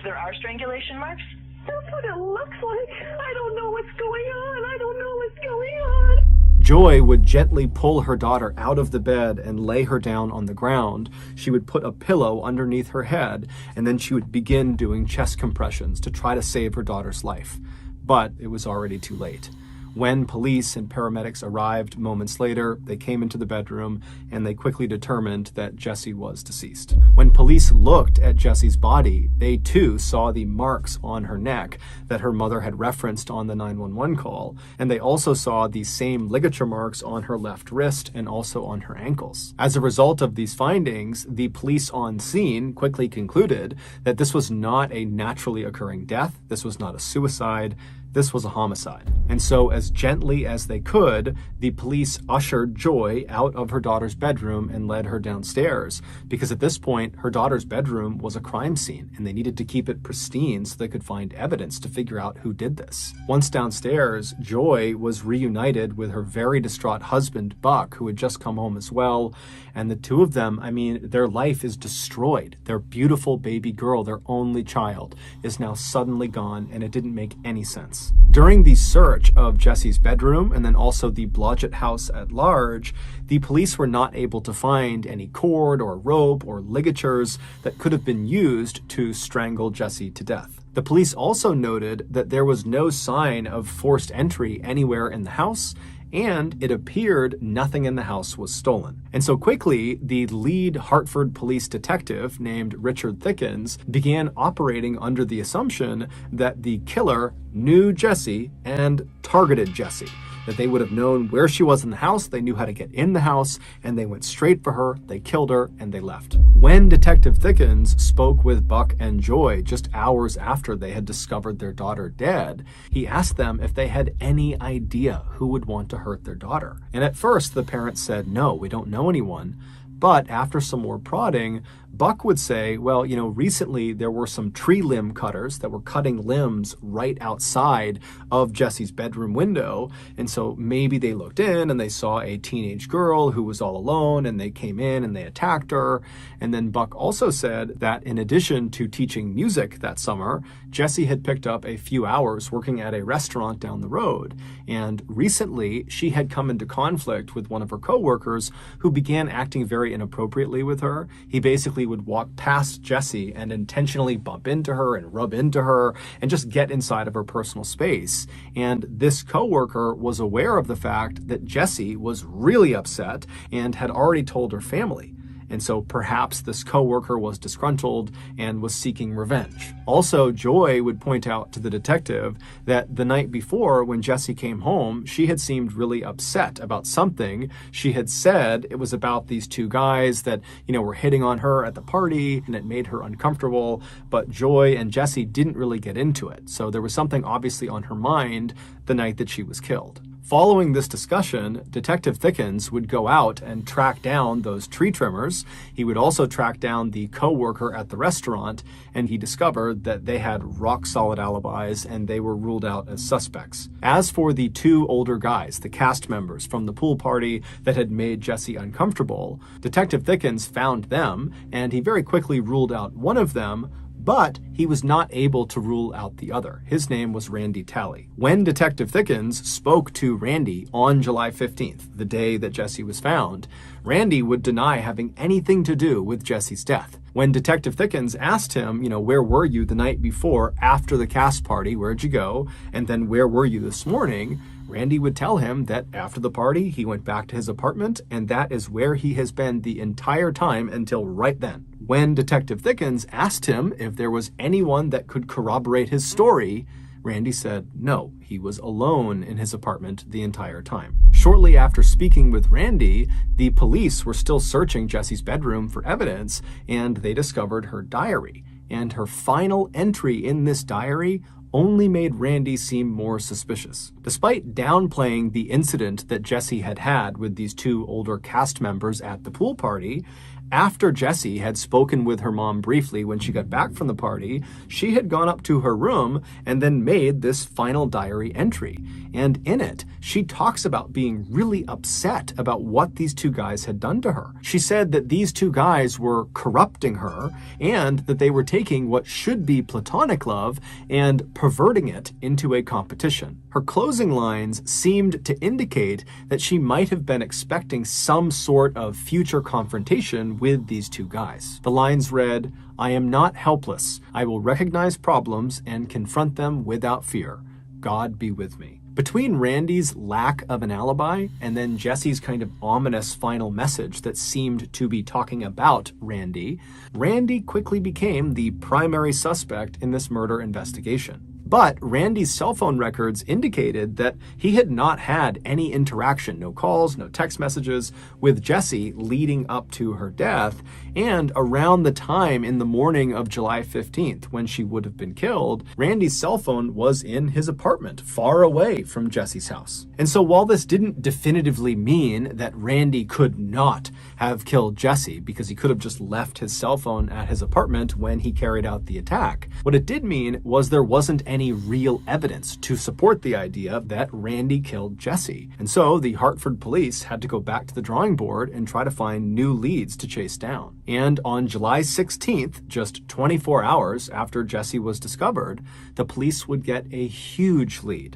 There are strangulation marks?
That's what it looks like. I don't know what's going on. I don't know what's going on.
Joy would gently pull her daughter out of the bed and lay her down on the ground. She would put a pillow underneath her head, and then she would begin doing chest compressions to try to save her daughter's life. But it was already too late. When police and paramedics arrived moments later, they came into the bedroom and they quickly determined that Jessie was deceased. When police looked at Jessie's body, they too saw the marks on her neck that her mother had referenced on the 911 call, and they also saw the same ligature marks on her left wrist and also on her ankles. As a result of these findings, the police on scene quickly concluded that this was not a naturally occurring death, this was not a suicide, this was a homicide. And so as gently as they could, the police ushered Joy out of her daughter's bedroom and led her downstairs, because at this point, her daughter's bedroom was a crime scene and they needed to keep it pristine so they could find evidence to figure out who did this. Once downstairs, Joy was reunited with her very distraught husband, Buck, who had just come home as well. And the two of them, their life is destroyed. Their beautiful baby girl, their only child, is now suddenly gone, and it didn't make any sense. During the search of Jessie's bedroom and then also the Blodgett house at large, the police were not able to find any cord or rope or ligatures that could have been used to strangle Jessie to death. The police also noted that there was no sign of forced entry anywhere in the house, and it appeared nothing in the house was stolen. And so quickly, the lead Hartford police detective named Richard Thickens began operating under the assumption that the killer knew Jessie and targeted Jessie. That they would have known where she was in the house, they knew how to get in the house, and they went straight for her, they killed her, and they left. When Detective Thickens spoke with Buck and Joy just hours after they had discovered their daughter dead, he asked them if they had any idea who would want to hurt their daughter. And at first, the parents said, no, we don't know anyone. But after some more prodding, Buck would say, well, recently there were some tree limb cutters that were cutting limbs right outside of Jessie's bedroom window. And so maybe they looked in and they saw a teenage girl who was all alone, and they came in and they attacked her. And then Buck also said that in addition to teaching music that summer, Jessie had picked up a few hours working at a restaurant down the road. And recently she had come into conflict with one of her coworkers who began acting very inappropriately with her. He basically would walk past Jessie and intentionally bump into her and rub into her and just get inside of her personal space. And this coworker was aware of the fact that Jessie was really upset and had already told her family. And so perhaps this coworker was disgruntled and was seeking revenge. Also, Joy would point out to the detective that the night before, when Jessie came home, she had seemed really upset about something. She had said it was about these two guys that, were hitting on her at the party, and it made her uncomfortable. But Joy and Jessie didn't really get into it. So there was something obviously on her mind the night that she was killed. Following this discussion, Detective Thickens would go out and track down those tree trimmers. He would also track down the co-worker at the restaurant, and he discovered that they had rock-solid alibis and they were ruled out as suspects. As for the two older guys, the cast members from the pool party that had made Jessie uncomfortable, Detective Thickens found them, and he very quickly ruled out one of them, but he was not able to rule out the other. His name was Randy Talley. When Detective Thickens spoke to Randy on July 15th, the day that Jessie was found, Randy would deny having anything to do with Jessie's death. When Detective Thickens asked him, where were you the night before after the cast party? Where'd you go? And then where were you this morning? Randy would tell him that after the party, he went back to his apartment, and that is where he has been the entire time until right then. When Detective Thickens asked him if there was anyone that could corroborate his story, Randy said no, he was alone in his apartment the entire time. Shortly after speaking with Randy, the police were still searching Jessie's bedroom for evidence, and they discovered her diary. And her final entry in this diary only made Randy seem more suspicious. Despite downplaying the incident that Jessie had had with these two older cast members at the pool party, after Jessie had spoken with her mom briefly when she got back from the party, she had gone up to her room and then made this final diary entry. And in it, she talks about being really upset about what these two guys had done to her. She said that these two guys were corrupting her and that they were taking what should be platonic love and perverting it into a competition. Her closing lines seemed to indicate that she might have been expecting some sort of future confrontation with these two guys. The lines read, "I am not helpless. I will recognize problems and confront them without fear. God be with me." Between Randy's lack of an alibi and then Jessie's kind of ominous final message that seemed to be talking about Randy, Randy quickly became the primary suspect in this murder investigation. But Randy's cell phone records indicated that he had not had any interaction, no calls, no text messages, with Jessie leading up to her death. And around the time in the morning of July 15th, when she would have been killed, Randy's cell phone was in his apartment, far away from Jessie's house. And so while this didn't definitively mean that Randy could not have killed Jessie, because he could have just left his cell phone at his apartment when he carried out the attack, what it did mean was there wasn't any real evidence to support the idea that Randy killed Jessie. And so the Hartford police had to go back to the drawing board and try to find new leads to chase down. And on July 16th, just 24 hours after Jessie was discovered, the police would get a huge lead.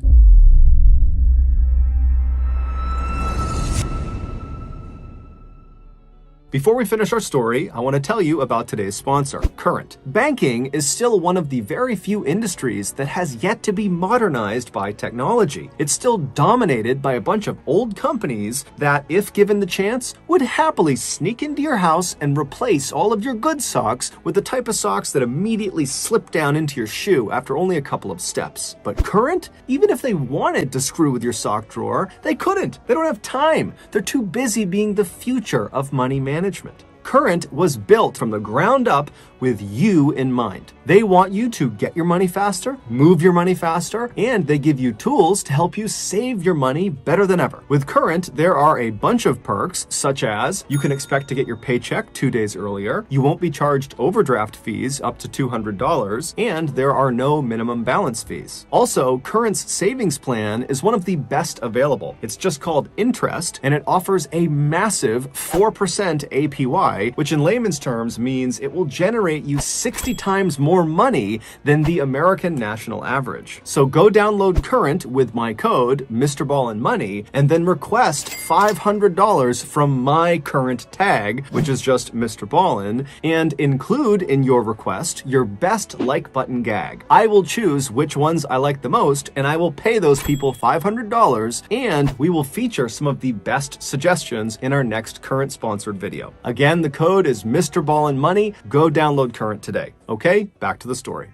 Before we finish our story, I want to tell you about today's sponsor, Current. Banking is still one of the very few industries that has yet to be modernized by technology. It's still dominated by a bunch of old companies that, if given the chance, would happily sneak into your house and replace all of your good socks with the type of socks that immediately slip down into your shoe after only a couple of steps. But Current, even if they wanted to screw with your sock drawer, they couldn't. They don't have time. They're too busy being the future of money management. Current was built from the ground up with you in mind. They want you to get your money faster, move your money faster, and they give you tools to help you save your money better than ever. With Current, there are a bunch of perks, such as you can expect to get your paycheck 2 days earlier, you won't be charged overdraft fees up to $200, and there are no minimum balance fees. Also, Current's savings plan is one of the best available. It's just called Interest, and it offers a massive 4% APY, which in layman's terms means it will generate you 60 times more money than the American national average. So go download Current with my code MrBallenMoney and then request $500 from my Current tag, which is just Mr. Ballen, and include in your request your best like button gag. I will choose which ones I like the most, and I will pay those people $500, and we will feature some of the best suggestions in our next Current sponsored video. Again, the code is MrBallenMoney. Go download Current today. Okay, back to the story.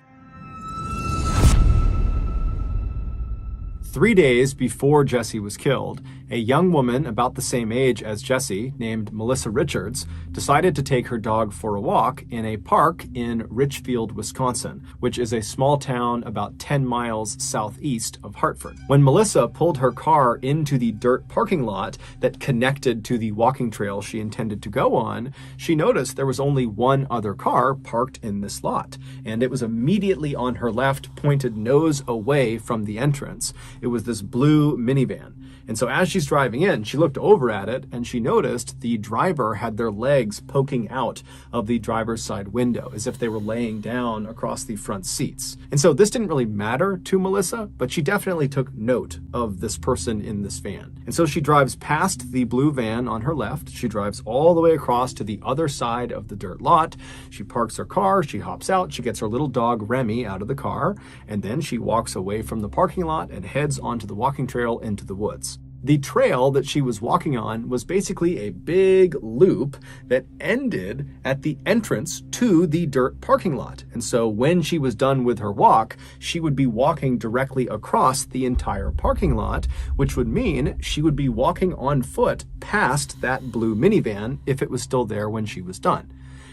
3 days before Jesse was killed, a young woman about the same age as Jesse, named Melissa Richards, decided to take her dog for a walk in a park in Richfield, Wisconsin, which is a small town about 10 miles southeast of Hartford. When Melissa pulled her car into the dirt parking lot that connected to the walking trail she intended to go on, she noticed there was only one other car parked in this lot, and it was immediately on her left, pointed nose away from the entrance. It was this blue minivan. And so as she's driving in, she looked over at it and she noticed the driver had their legs poking out of the driver's side window as if they were laying down across the front seats. And so this didn't really matter to Melissa, but she definitely took note of this person in this van. And so she drives past the blue van on her left. She drives all the way across to the other side of the dirt lot. She parks her car, she hops out, she gets her little dog Remy out of the car, and then she walks away from the parking lot and heads onto the walking trail into the woods. The trail that she was walking on was basically a big loop that ended at the entrance to the dirt parking lot. And so when she was done with her walk, she would be walking directly across the entire parking lot, which would mean she would be walking on foot past that blue minivan if it was still there when she was done.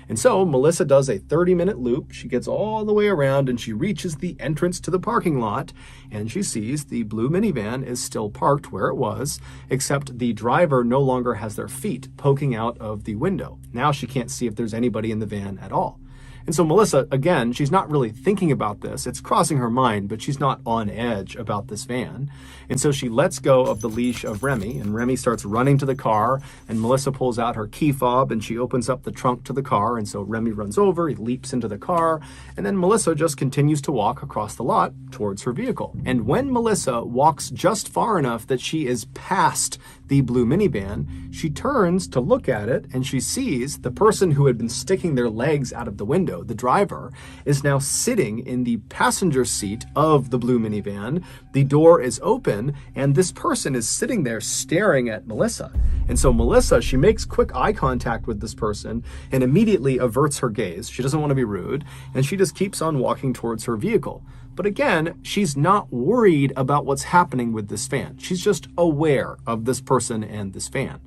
And so Melissa does a 30-minute loop. She gets all the way around and she reaches the entrance to the parking lot, and she sees the blue minivan is still parked where it was, except the driver no longer has their feet poking out of the window. Now she can't see if there's anybody in the van at all. And so Melissa, again, she's not really thinking about this. It's crossing her mind, but she's not on edge about this van. And so she lets go of the leash of Remy, and Remy starts running to the car, and Melissa pulls out her key fob and she opens up the trunk to the car. And so Remy runs over, he leaps into the car, and then Melissa just continues to walk across the lot towards her vehicle. And when Melissa walks just far enough that she is past the blue minivan, she turns to look at it and she sees the person who had been sticking their legs out of the window, the driver, is now sitting in the passenger seat of the blue minivan. The door is open and this person is sitting there staring at Melissa. And so Melissa, she makes quick eye contact with this person and immediately averts her gaze. She doesn't want to be rude, and she just keeps on walking towards her vehicle. But again, she's not worried about what's happening with this van. She's just aware of this person and this van.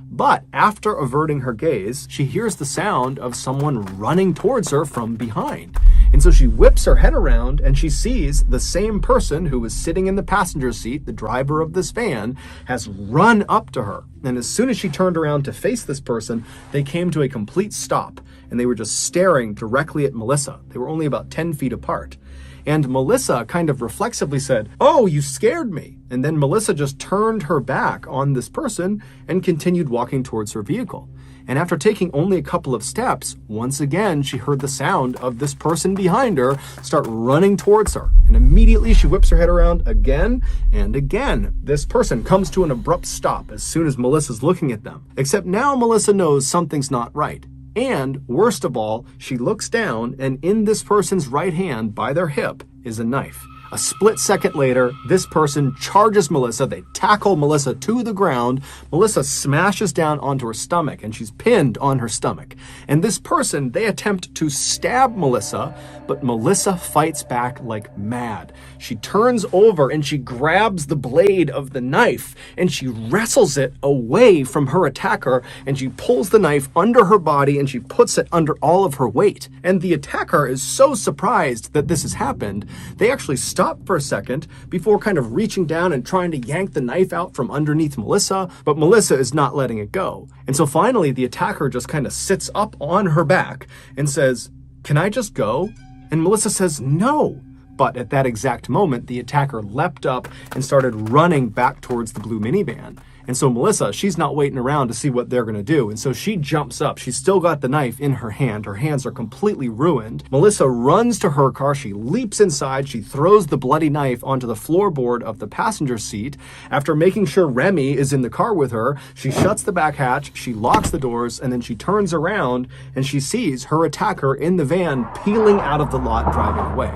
But after averting her gaze, she hears the sound of someone running towards her from behind. And so she whips her head around and she sees the same person who was sitting in the passenger seat, the driver of this van, has run up to her. And as soon as she turned around to face this person, they came to a complete stop and they were just staring directly at Melissa. They were only about 10 feet apart. And Melissa kind of reflexively said, "Oh, you scared me." And then Melissa just turned her back on this person and continued walking towards her vehicle. And after taking only a couple of steps, once again, she heard the sound of this person behind her start running towards her. And immediately she whips her head around again and again. This person comes to an abrupt stop as soon as Melissa's looking at them. Except now Melissa knows something's not right. And worst of all, she looks down, and in this person's right hand by their hip is a knife. A split second later, this person charges Melissa. They tackle Melissa to the ground. Melissa smashes down onto her stomach, and she's pinned on her stomach. And this person, they attempt to stab Melissa, but Melissa fights back like mad. She turns over and she grabs the blade of the knife, and she wrestles it away from her attacker, and she pulls the knife under her body, and she puts it under all of her weight. And the attacker is so surprised that this has happened, they actually stop for a second before kind of reaching down and trying to yank the knife out from underneath Melissa, but Melissa is not letting it go. And so finally, the attacker just kind of sits up on her back and says, "Can I just go?" And Melissa says, "No." But at that exact moment, the attacker leapt up and started running back towards the blue minivan. And so Melissa, she's not waiting around to see what they're going to do. And so she jumps up. She's still got the knife in her hand. Her hands are completely ruined. Melissa runs to her car. She leaps inside. She throws the bloody knife onto the floorboard of the passenger seat. After making sure Remy is in the car with her, she shuts the back hatch. She locks the doors, and then she turns around and she sees her attacker in the van peeling out of the lot, driving away.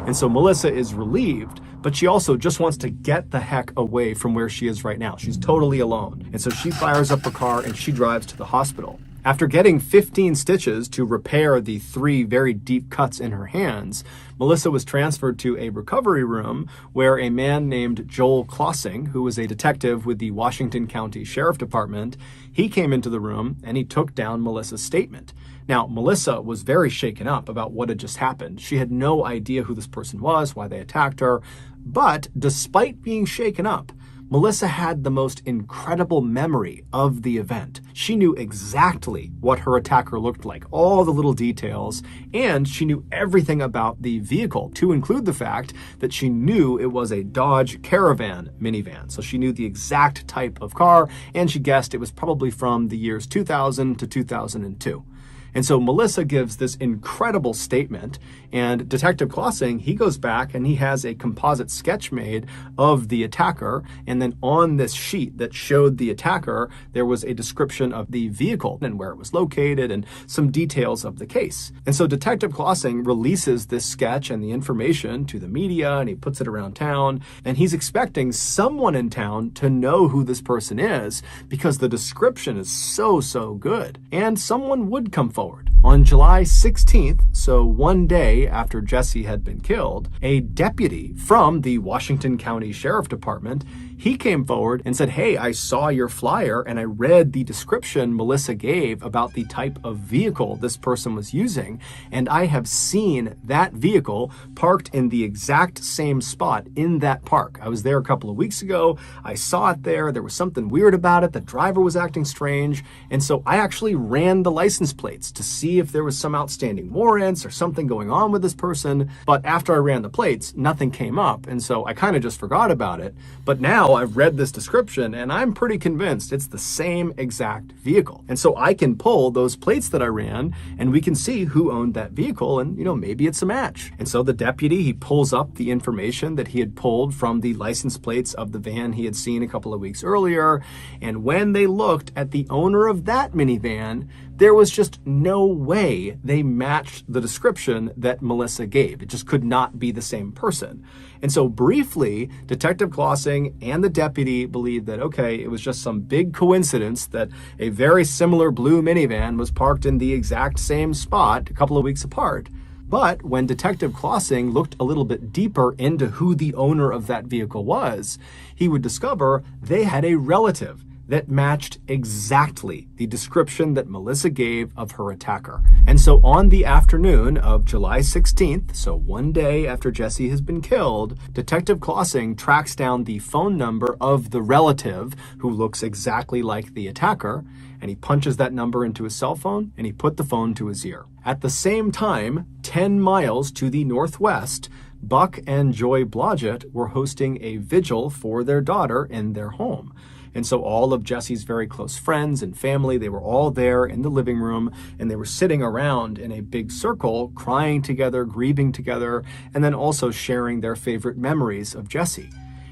And so Melissa is relieved, but she also just wants to get the heck away from where she is right now. She's totally alone. And so she fires up her car and she drives to the hospital. After getting 15 stitches to repair the 3 very deep cuts in her hands, Melissa was transferred to a recovery room where a man named Joel Klossing, who was a detective with the Washington County Sheriff Department, he came into the room and he took down Melissa's statement. Now, Melissa was very shaken up about what had just happened. She had no idea who this person was, why they attacked her. But despite being shaken up, Melissa had the most incredible memory of the event. She knew exactly what her attacker looked like, all the little details, and she knew everything about the vehicle, to include the fact that she knew it was a Dodge Caravan minivan. So she knew the exact type of car, and she guessed it was probably from the years 2000 to 2002. And so Melissa gives this incredible statement, and Detective Klossing, he goes back and he has a composite sketch made of the attacker. And then on this sheet that showed the attacker, there was a description of the vehicle and where it was located and some details of the case. And so Detective Klossing releases this sketch and the information to the media, and he puts it around town. And he's expecting someone in town to know who this person is because the description is so good. And someone would come forward. On July 16th, so one day after Jesse had been killed, a deputy from the Washington County Sheriff Department, he came forward and said, "Hey, I saw your flyer and I read the description Melissa gave about the type of vehicle this person was using, and I have seen that vehicle parked in the exact same spot in that park. I was there a couple of weeks ago. I saw it there. There was something weird about it. The driver was acting strange. And so I actually ran the license plates to see if there was some outstanding warrants or something going on with this person. But after I ran the plates, nothing came up. And so I kind of just forgot about it. But now I've read this description and I'm pretty convinced it's the same exact vehicle. And so I can pull those plates that I ran and we can see who owned that vehicle, and maybe it's a match." And so the deputy, he pulls up the information that he had pulled from the license plates of the van he had seen a couple of weeks earlier. And when they looked at the owner of that minivan, there was just no way they matched the description that Melissa gave. It just could not be the same person. And so briefly, Detective Klossing and the deputy believed that, okay, it was just some big coincidence that a very similar blue minivan was parked in the exact same spot a couple of weeks apart. But when Detective Klossing looked a little bit deeper into who the owner of that vehicle was, he would discover they had a relative that matched exactly the description that Melissa gave of her attacker. And so on the afternoon of July 16th, so one day after Jesse has been killed, Detective Klossing tracks down the phone number of the relative who looks exactly like the attacker, and he punches that number into his cell phone and he put the phone to his ear. At the same time, 10 miles to the northwest, Buck and Joy Blodgett were hosting a vigil for their daughter in their home. And so all of Jesse's very close friends and family, they were all there in the living room, and they were sitting around in a big circle, crying together, grieving together, and then also sharing their favorite memories of Jesse.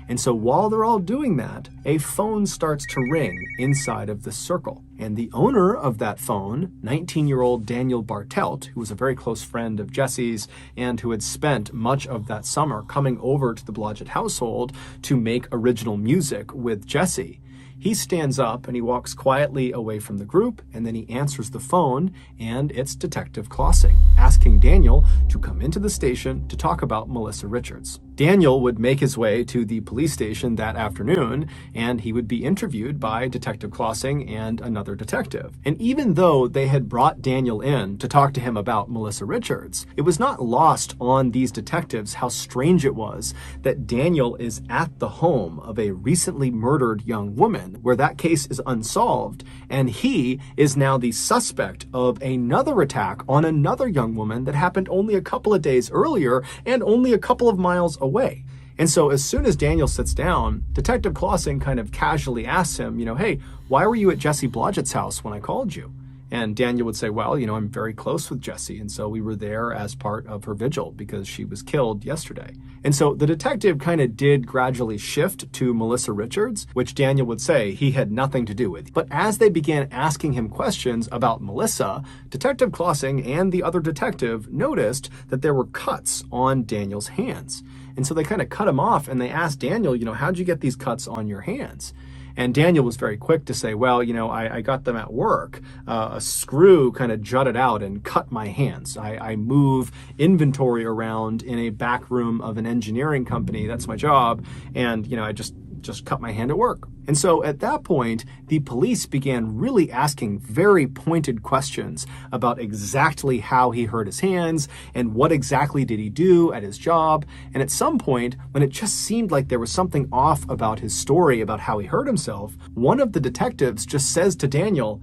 And so while they're all doing that, a phone starts to ring inside of the circle. And the owner of that phone, 19-year-old Daniel Bartelt, who was a very close friend of Jesse's and who had spent much of that summer coming over to the Blodgett household to make original music with Jesse, he stands up and he walks quietly away from the group, and then he answers the phone, and it's Detective Klossing, asking Daniel to come into the station to talk about Melissa Richards. Daniel would make his way to the police station that afternoon, and he would be interviewed by Detective Klossing and another detective. And even though they had brought Daniel in to talk to him about Melissa Richards, it was not lost on these detectives how strange it was that Daniel is at the home of a recently murdered young woman, where that case is unsolved, and he is now the suspect of another attack on another young woman that happened only a couple of days earlier and only a couple of miles away. And so as soon as Daniel sits down, Detective Klossing kind of casually asks him, hey, why were you at Jesse Blodgett's house when I called you? And Daniel would say, well, I'm very close with Jessie, and so we were there as part of her vigil because she was killed yesterday. And so the detective kind of did gradually shift to Melissa Richards, which Daniel would say he had nothing to do with. But as they began asking him questions about Melissa, Detective Klossing and the other detective noticed that there were cuts on Daniel's hands. And so they kind of cut him off and they asked Daniel, how'd you get these cuts on your hands? And Daniel was very quick to say, well, I got them at work. A screw kind of jutted out and cut my hands. I move inventory around in a back room of an engineering company. That's my job. And, I just cut my hand at work. And so at that point, the police began really asking very pointed questions about exactly how he hurt his hands and what exactly did he do at his job. And at some point, when it just seemed like there was something off about his story about how he hurt himself, one of the detectives just says to Daniel,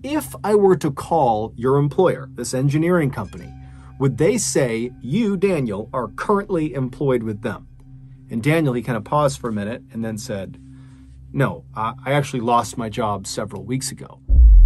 if I were to call your employer, this engineering company, would they say you, Daniel, are currently employed with them? And Daniel, he kind of paused for a minute and then said, no, I actually lost my job several weeks ago.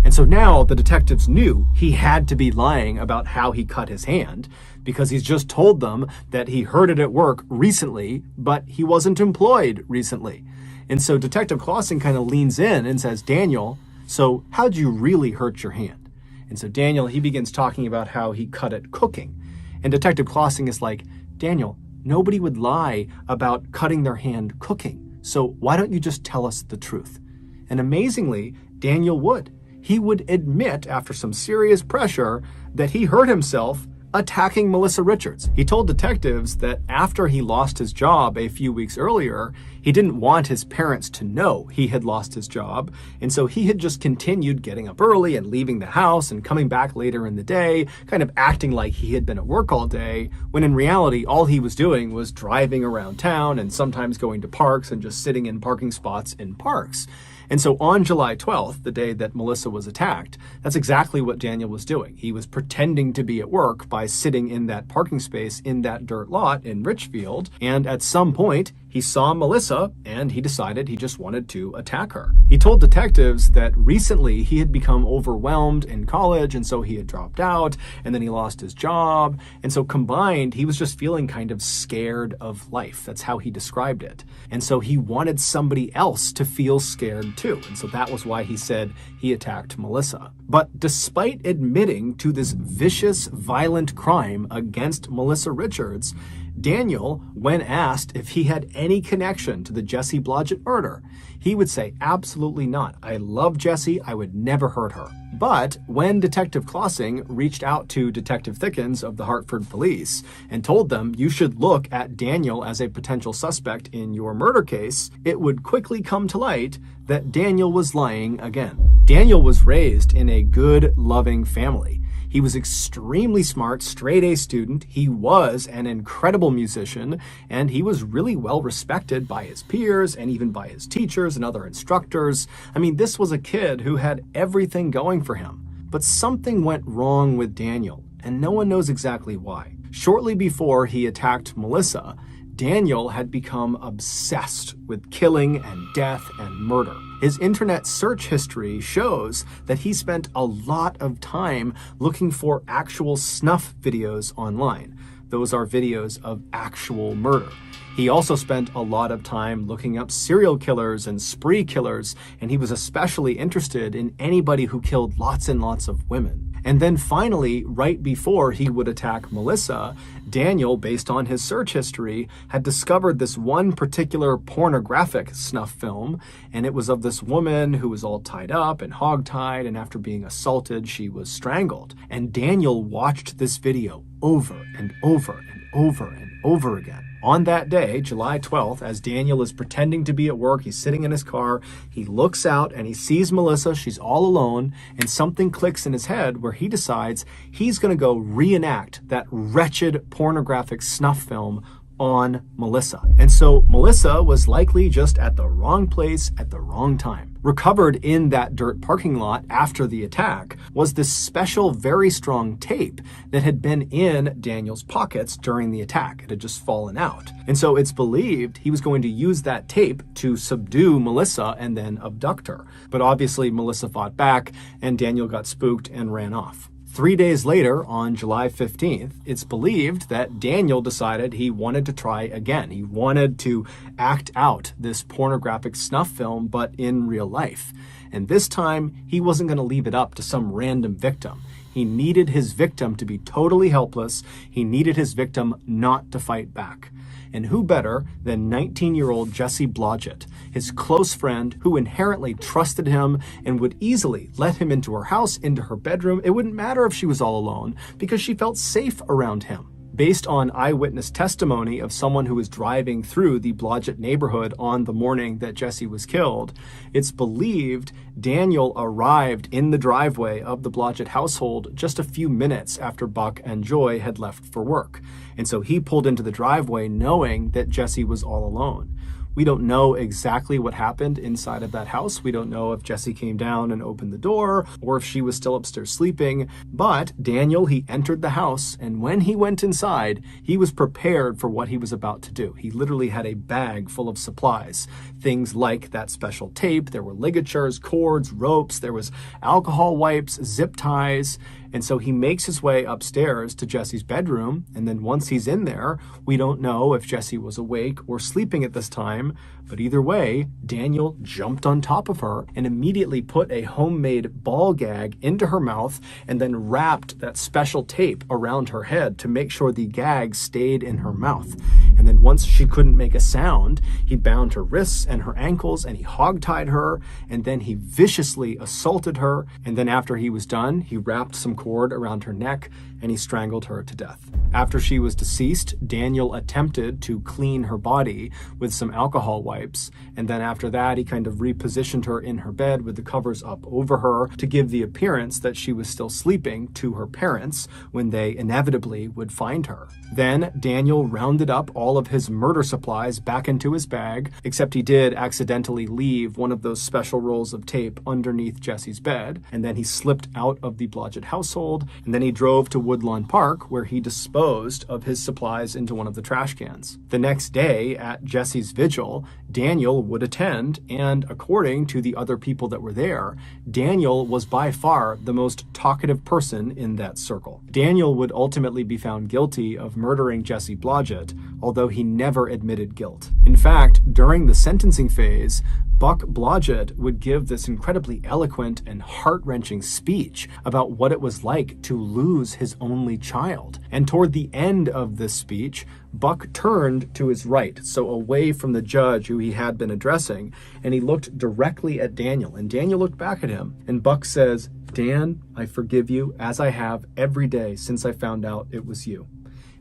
And so now the detectives knew he had to be lying about how he cut his hand because he's just told them that he hurt it at work recently, but he wasn't employed recently. And so Detective Klossing kind of leans in and says, Daniel, so how'd you really hurt your hand? And so Daniel, he begins talking about how he cut it cooking. And Detective Klossing is like, Daniel, nobody would lie about cutting their hand cooking. So why don't you just tell us the truth? And amazingly, Daniel would. He would admit after some serious pressure that he hurt himself attacking Melissa Richards. He told detectives that after he lost his job a few weeks earlier, he didn't want his parents to know he had lost his job. And so he had just continued getting up early and leaving the house and coming back later in the day, kind of acting like he had been at work all day, when in reality, all he was doing was driving around town and sometimes going to parks and just sitting in parking spots in parks. And so on July 12th, the day that Melissa was attacked, that's exactly what Daniel was doing. He was pretending to be at work by sitting in that parking space in that dirt lot in Richfield. And at some point, he saw Melissa and he decided he just wanted to attack her. He told detectives that recently he had become overwhelmed in college, and so he had dropped out, and then he lost his job. And so combined, he was just feeling kind of scared of life. That's how he described it. And so he wanted somebody else to feel scared too. And so that was why he said he attacked Melissa. But despite admitting to this vicious, violent crime against Melissa Richards, Daniel, when asked if he had any connection to the Jesse Blodgett murder, he would say, absolutely not. I love Jesse. I would never hurt her. But when Detective Klossing reached out to Detective Thickens of the Hartford Police and told them you should look at Daniel as a potential suspect in your murder case, it would quickly come to light that Daniel was lying again. Daniel was raised in a good, loving family. He was extremely smart, straight-A student. He was an incredible musician, and he was really well respected by his peers and even by his teachers and other instructors. I mean, this was a kid who had everything going for him. But something went wrong with Daniel, and no one knows exactly why. Shortly before he attacked Melissa, Daniel had become obsessed with killing and death and murder. His internet search history shows that he spent a lot of time looking for actual snuff videos online. Those are videos of actual murder. He also spent a lot of time looking up serial killers and spree killers, and he was especially interested in anybody who killed lots and lots of women. And then finally, right before he would attack Melissa, Daniel, based on his search history, had discovered this one particular pornographic snuff film, and it was of this woman who was all tied up and hogtied, and after being assaulted, she was strangled. And Daniel watched this video over and over and over and over again. On that day, July 12th, as Daniel is pretending to be at work, he's sitting in his car, he looks out and he sees Melissa, she's all alone, and something clicks in his head where he decides he's going to go reenact that wretched pornographic snuff film on Melissa. And so Melissa was likely just at the wrong place at the wrong time. Recovered in that dirt parking lot after the attack was this special, very strong tape that had been in Daniel's pockets during the attack. It had just fallen out. And so it's believed he was going to use that tape to subdue Melissa and then abduct her. But obviously Melissa fought back and Daniel got spooked and ran off. 3 days later, on July 15th, it's believed that Daniel decided he wanted to try again. He wanted to act out this pornographic snuff film, but in real life. And this time, he wasn't going to leave it up to some random victim. He needed his victim to be totally helpless. He needed his victim not to fight back. And who better than 19-year-old Jesse Blodgett, his close friend who inherently trusted him and would easily let him into her house, into her bedroom. It wouldn't matter if she was all alone because she felt safe around him. Based on eyewitness testimony of someone who was driving through the Blodgett neighborhood on the morning that Jesse was killed, it's believed Daniel arrived in the driveway of the Blodgett household just a few minutes after Buck and Joy had left for work. And so he pulled into the driveway knowing that Jesse was all alone. We don't know exactly what happened inside of that house. We don't know if Jesse came down and opened the door or if she was still upstairs sleeping. But Daniel, he entered the house, and when he went inside, he was prepared for what he was about to do. He literally had a bag full of supplies. Things like that special tape, there were ligatures, cords, ropes, there was alcohol wipes, zip ties. And so he makes his way upstairs to Jesse's bedroom, and then once he's in there, we don't know if Jesse was awake or sleeping at this time, but either way, Daniel jumped on top of her and immediately put a homemade ball gag into her mouth and then wrapped that special tape around her head to make sure the gag stayed in her mouth. And then once she couldn't make a sound, he bound her wrists and her ankles and he hogtied her, and then he viciously assaulted her, and then after he was done, he wrapped some cord around her neck and he strangled her to death. After she was deceased, Daniel attempted to clean her body with some alcohol wipes, and then after that, he kind of repositioned her in her bed with the covers up over her to give the appearance that she was still sleeping to her parents when they inevitably would find her. Then Daniel rounded up all of his murder supplies back into his bag, except he did accidentally leave one of those special rolls of tape underneath Jesse's bed, and then he slipped out of the Blodgett household, and then he drove to Woodlawn Park, where he disposed of his supplies into one of the trash cans. The next day, at Jesse's vigil, Daniel would attend, and according to the other people that were there, Daniel was by far the most talkative person in that circle. Daniel would ultimately be found guilty of murdering Jesse Blodgett, although he never admitted guilt. In fact, during the sentencing phase, Buck Blodgett would give this incredibly eloquent and heart-wrenching speech about what it was like to lose his only child. And toward the end of this speech, Buck turned to his right, so away from the judge who he had been addressing, and he looked directly at Daniel, and Daniel looked back at him, and Buck says, "Dan, I forgive you as I have every day since I found out it was you."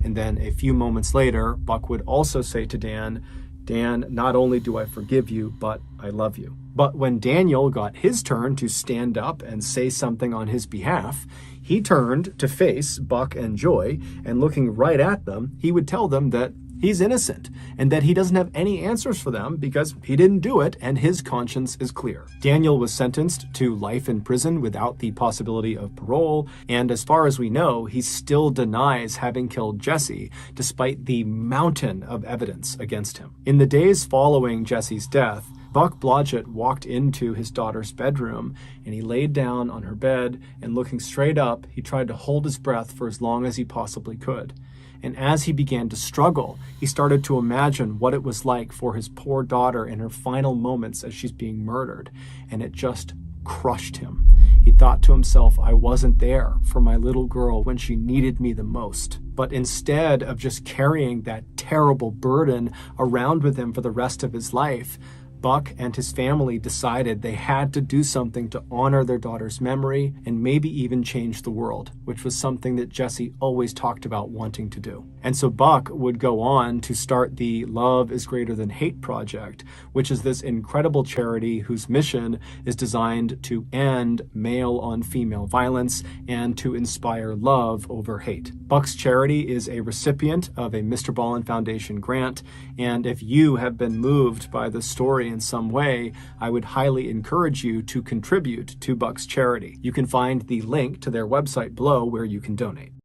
And then a few moments later, Buck would also say to Dan, "Dan, not only do I forgive you, but I love you." But when Daniel got his turn to stand up and say something on his behalf, he turned to face Buck and Joy, and looking right at them, he would tell them that he's innocent and that he doesn't have any answers for them because he didn't do it and his conscience is clear. Daniel was sentenced to life in prison without the possibility of parole, and as far as we know, he still denies having killed Jesse despite the mountain of evidence against him. In the days following Jesse's death, Buck Blodgett walked into his daughter's bedroom and he laid down on her bed, and looking straight up, he tried to hold his breath for as long as he possibly could. And as he began to struggle, he started to imagine what it was like for his poor daughter in her final moments as she's being murdered, and it just crushed him. He thought to himself, I wasn't there for my little girl when she needed me the most. But instead of just carrying that terrible burden around with him for the rest of his life, Buck and his family decided they had to do something to honor their daughter's memory and maybe even change the world, which was something that Jesse always talked about wanting to do. And so Buck would go on to start the Love is Greater Than Hate project, which is this incredible charity whose mission is designed to end male-on-female violence and to inspire love over hate. Buck's charity is a recipient of a MrBallen Foundation grant, and if you have been moved by the story in some way, I would highly encourage you to contribute to Buck's charity. You can find the link to their website below where you can donate.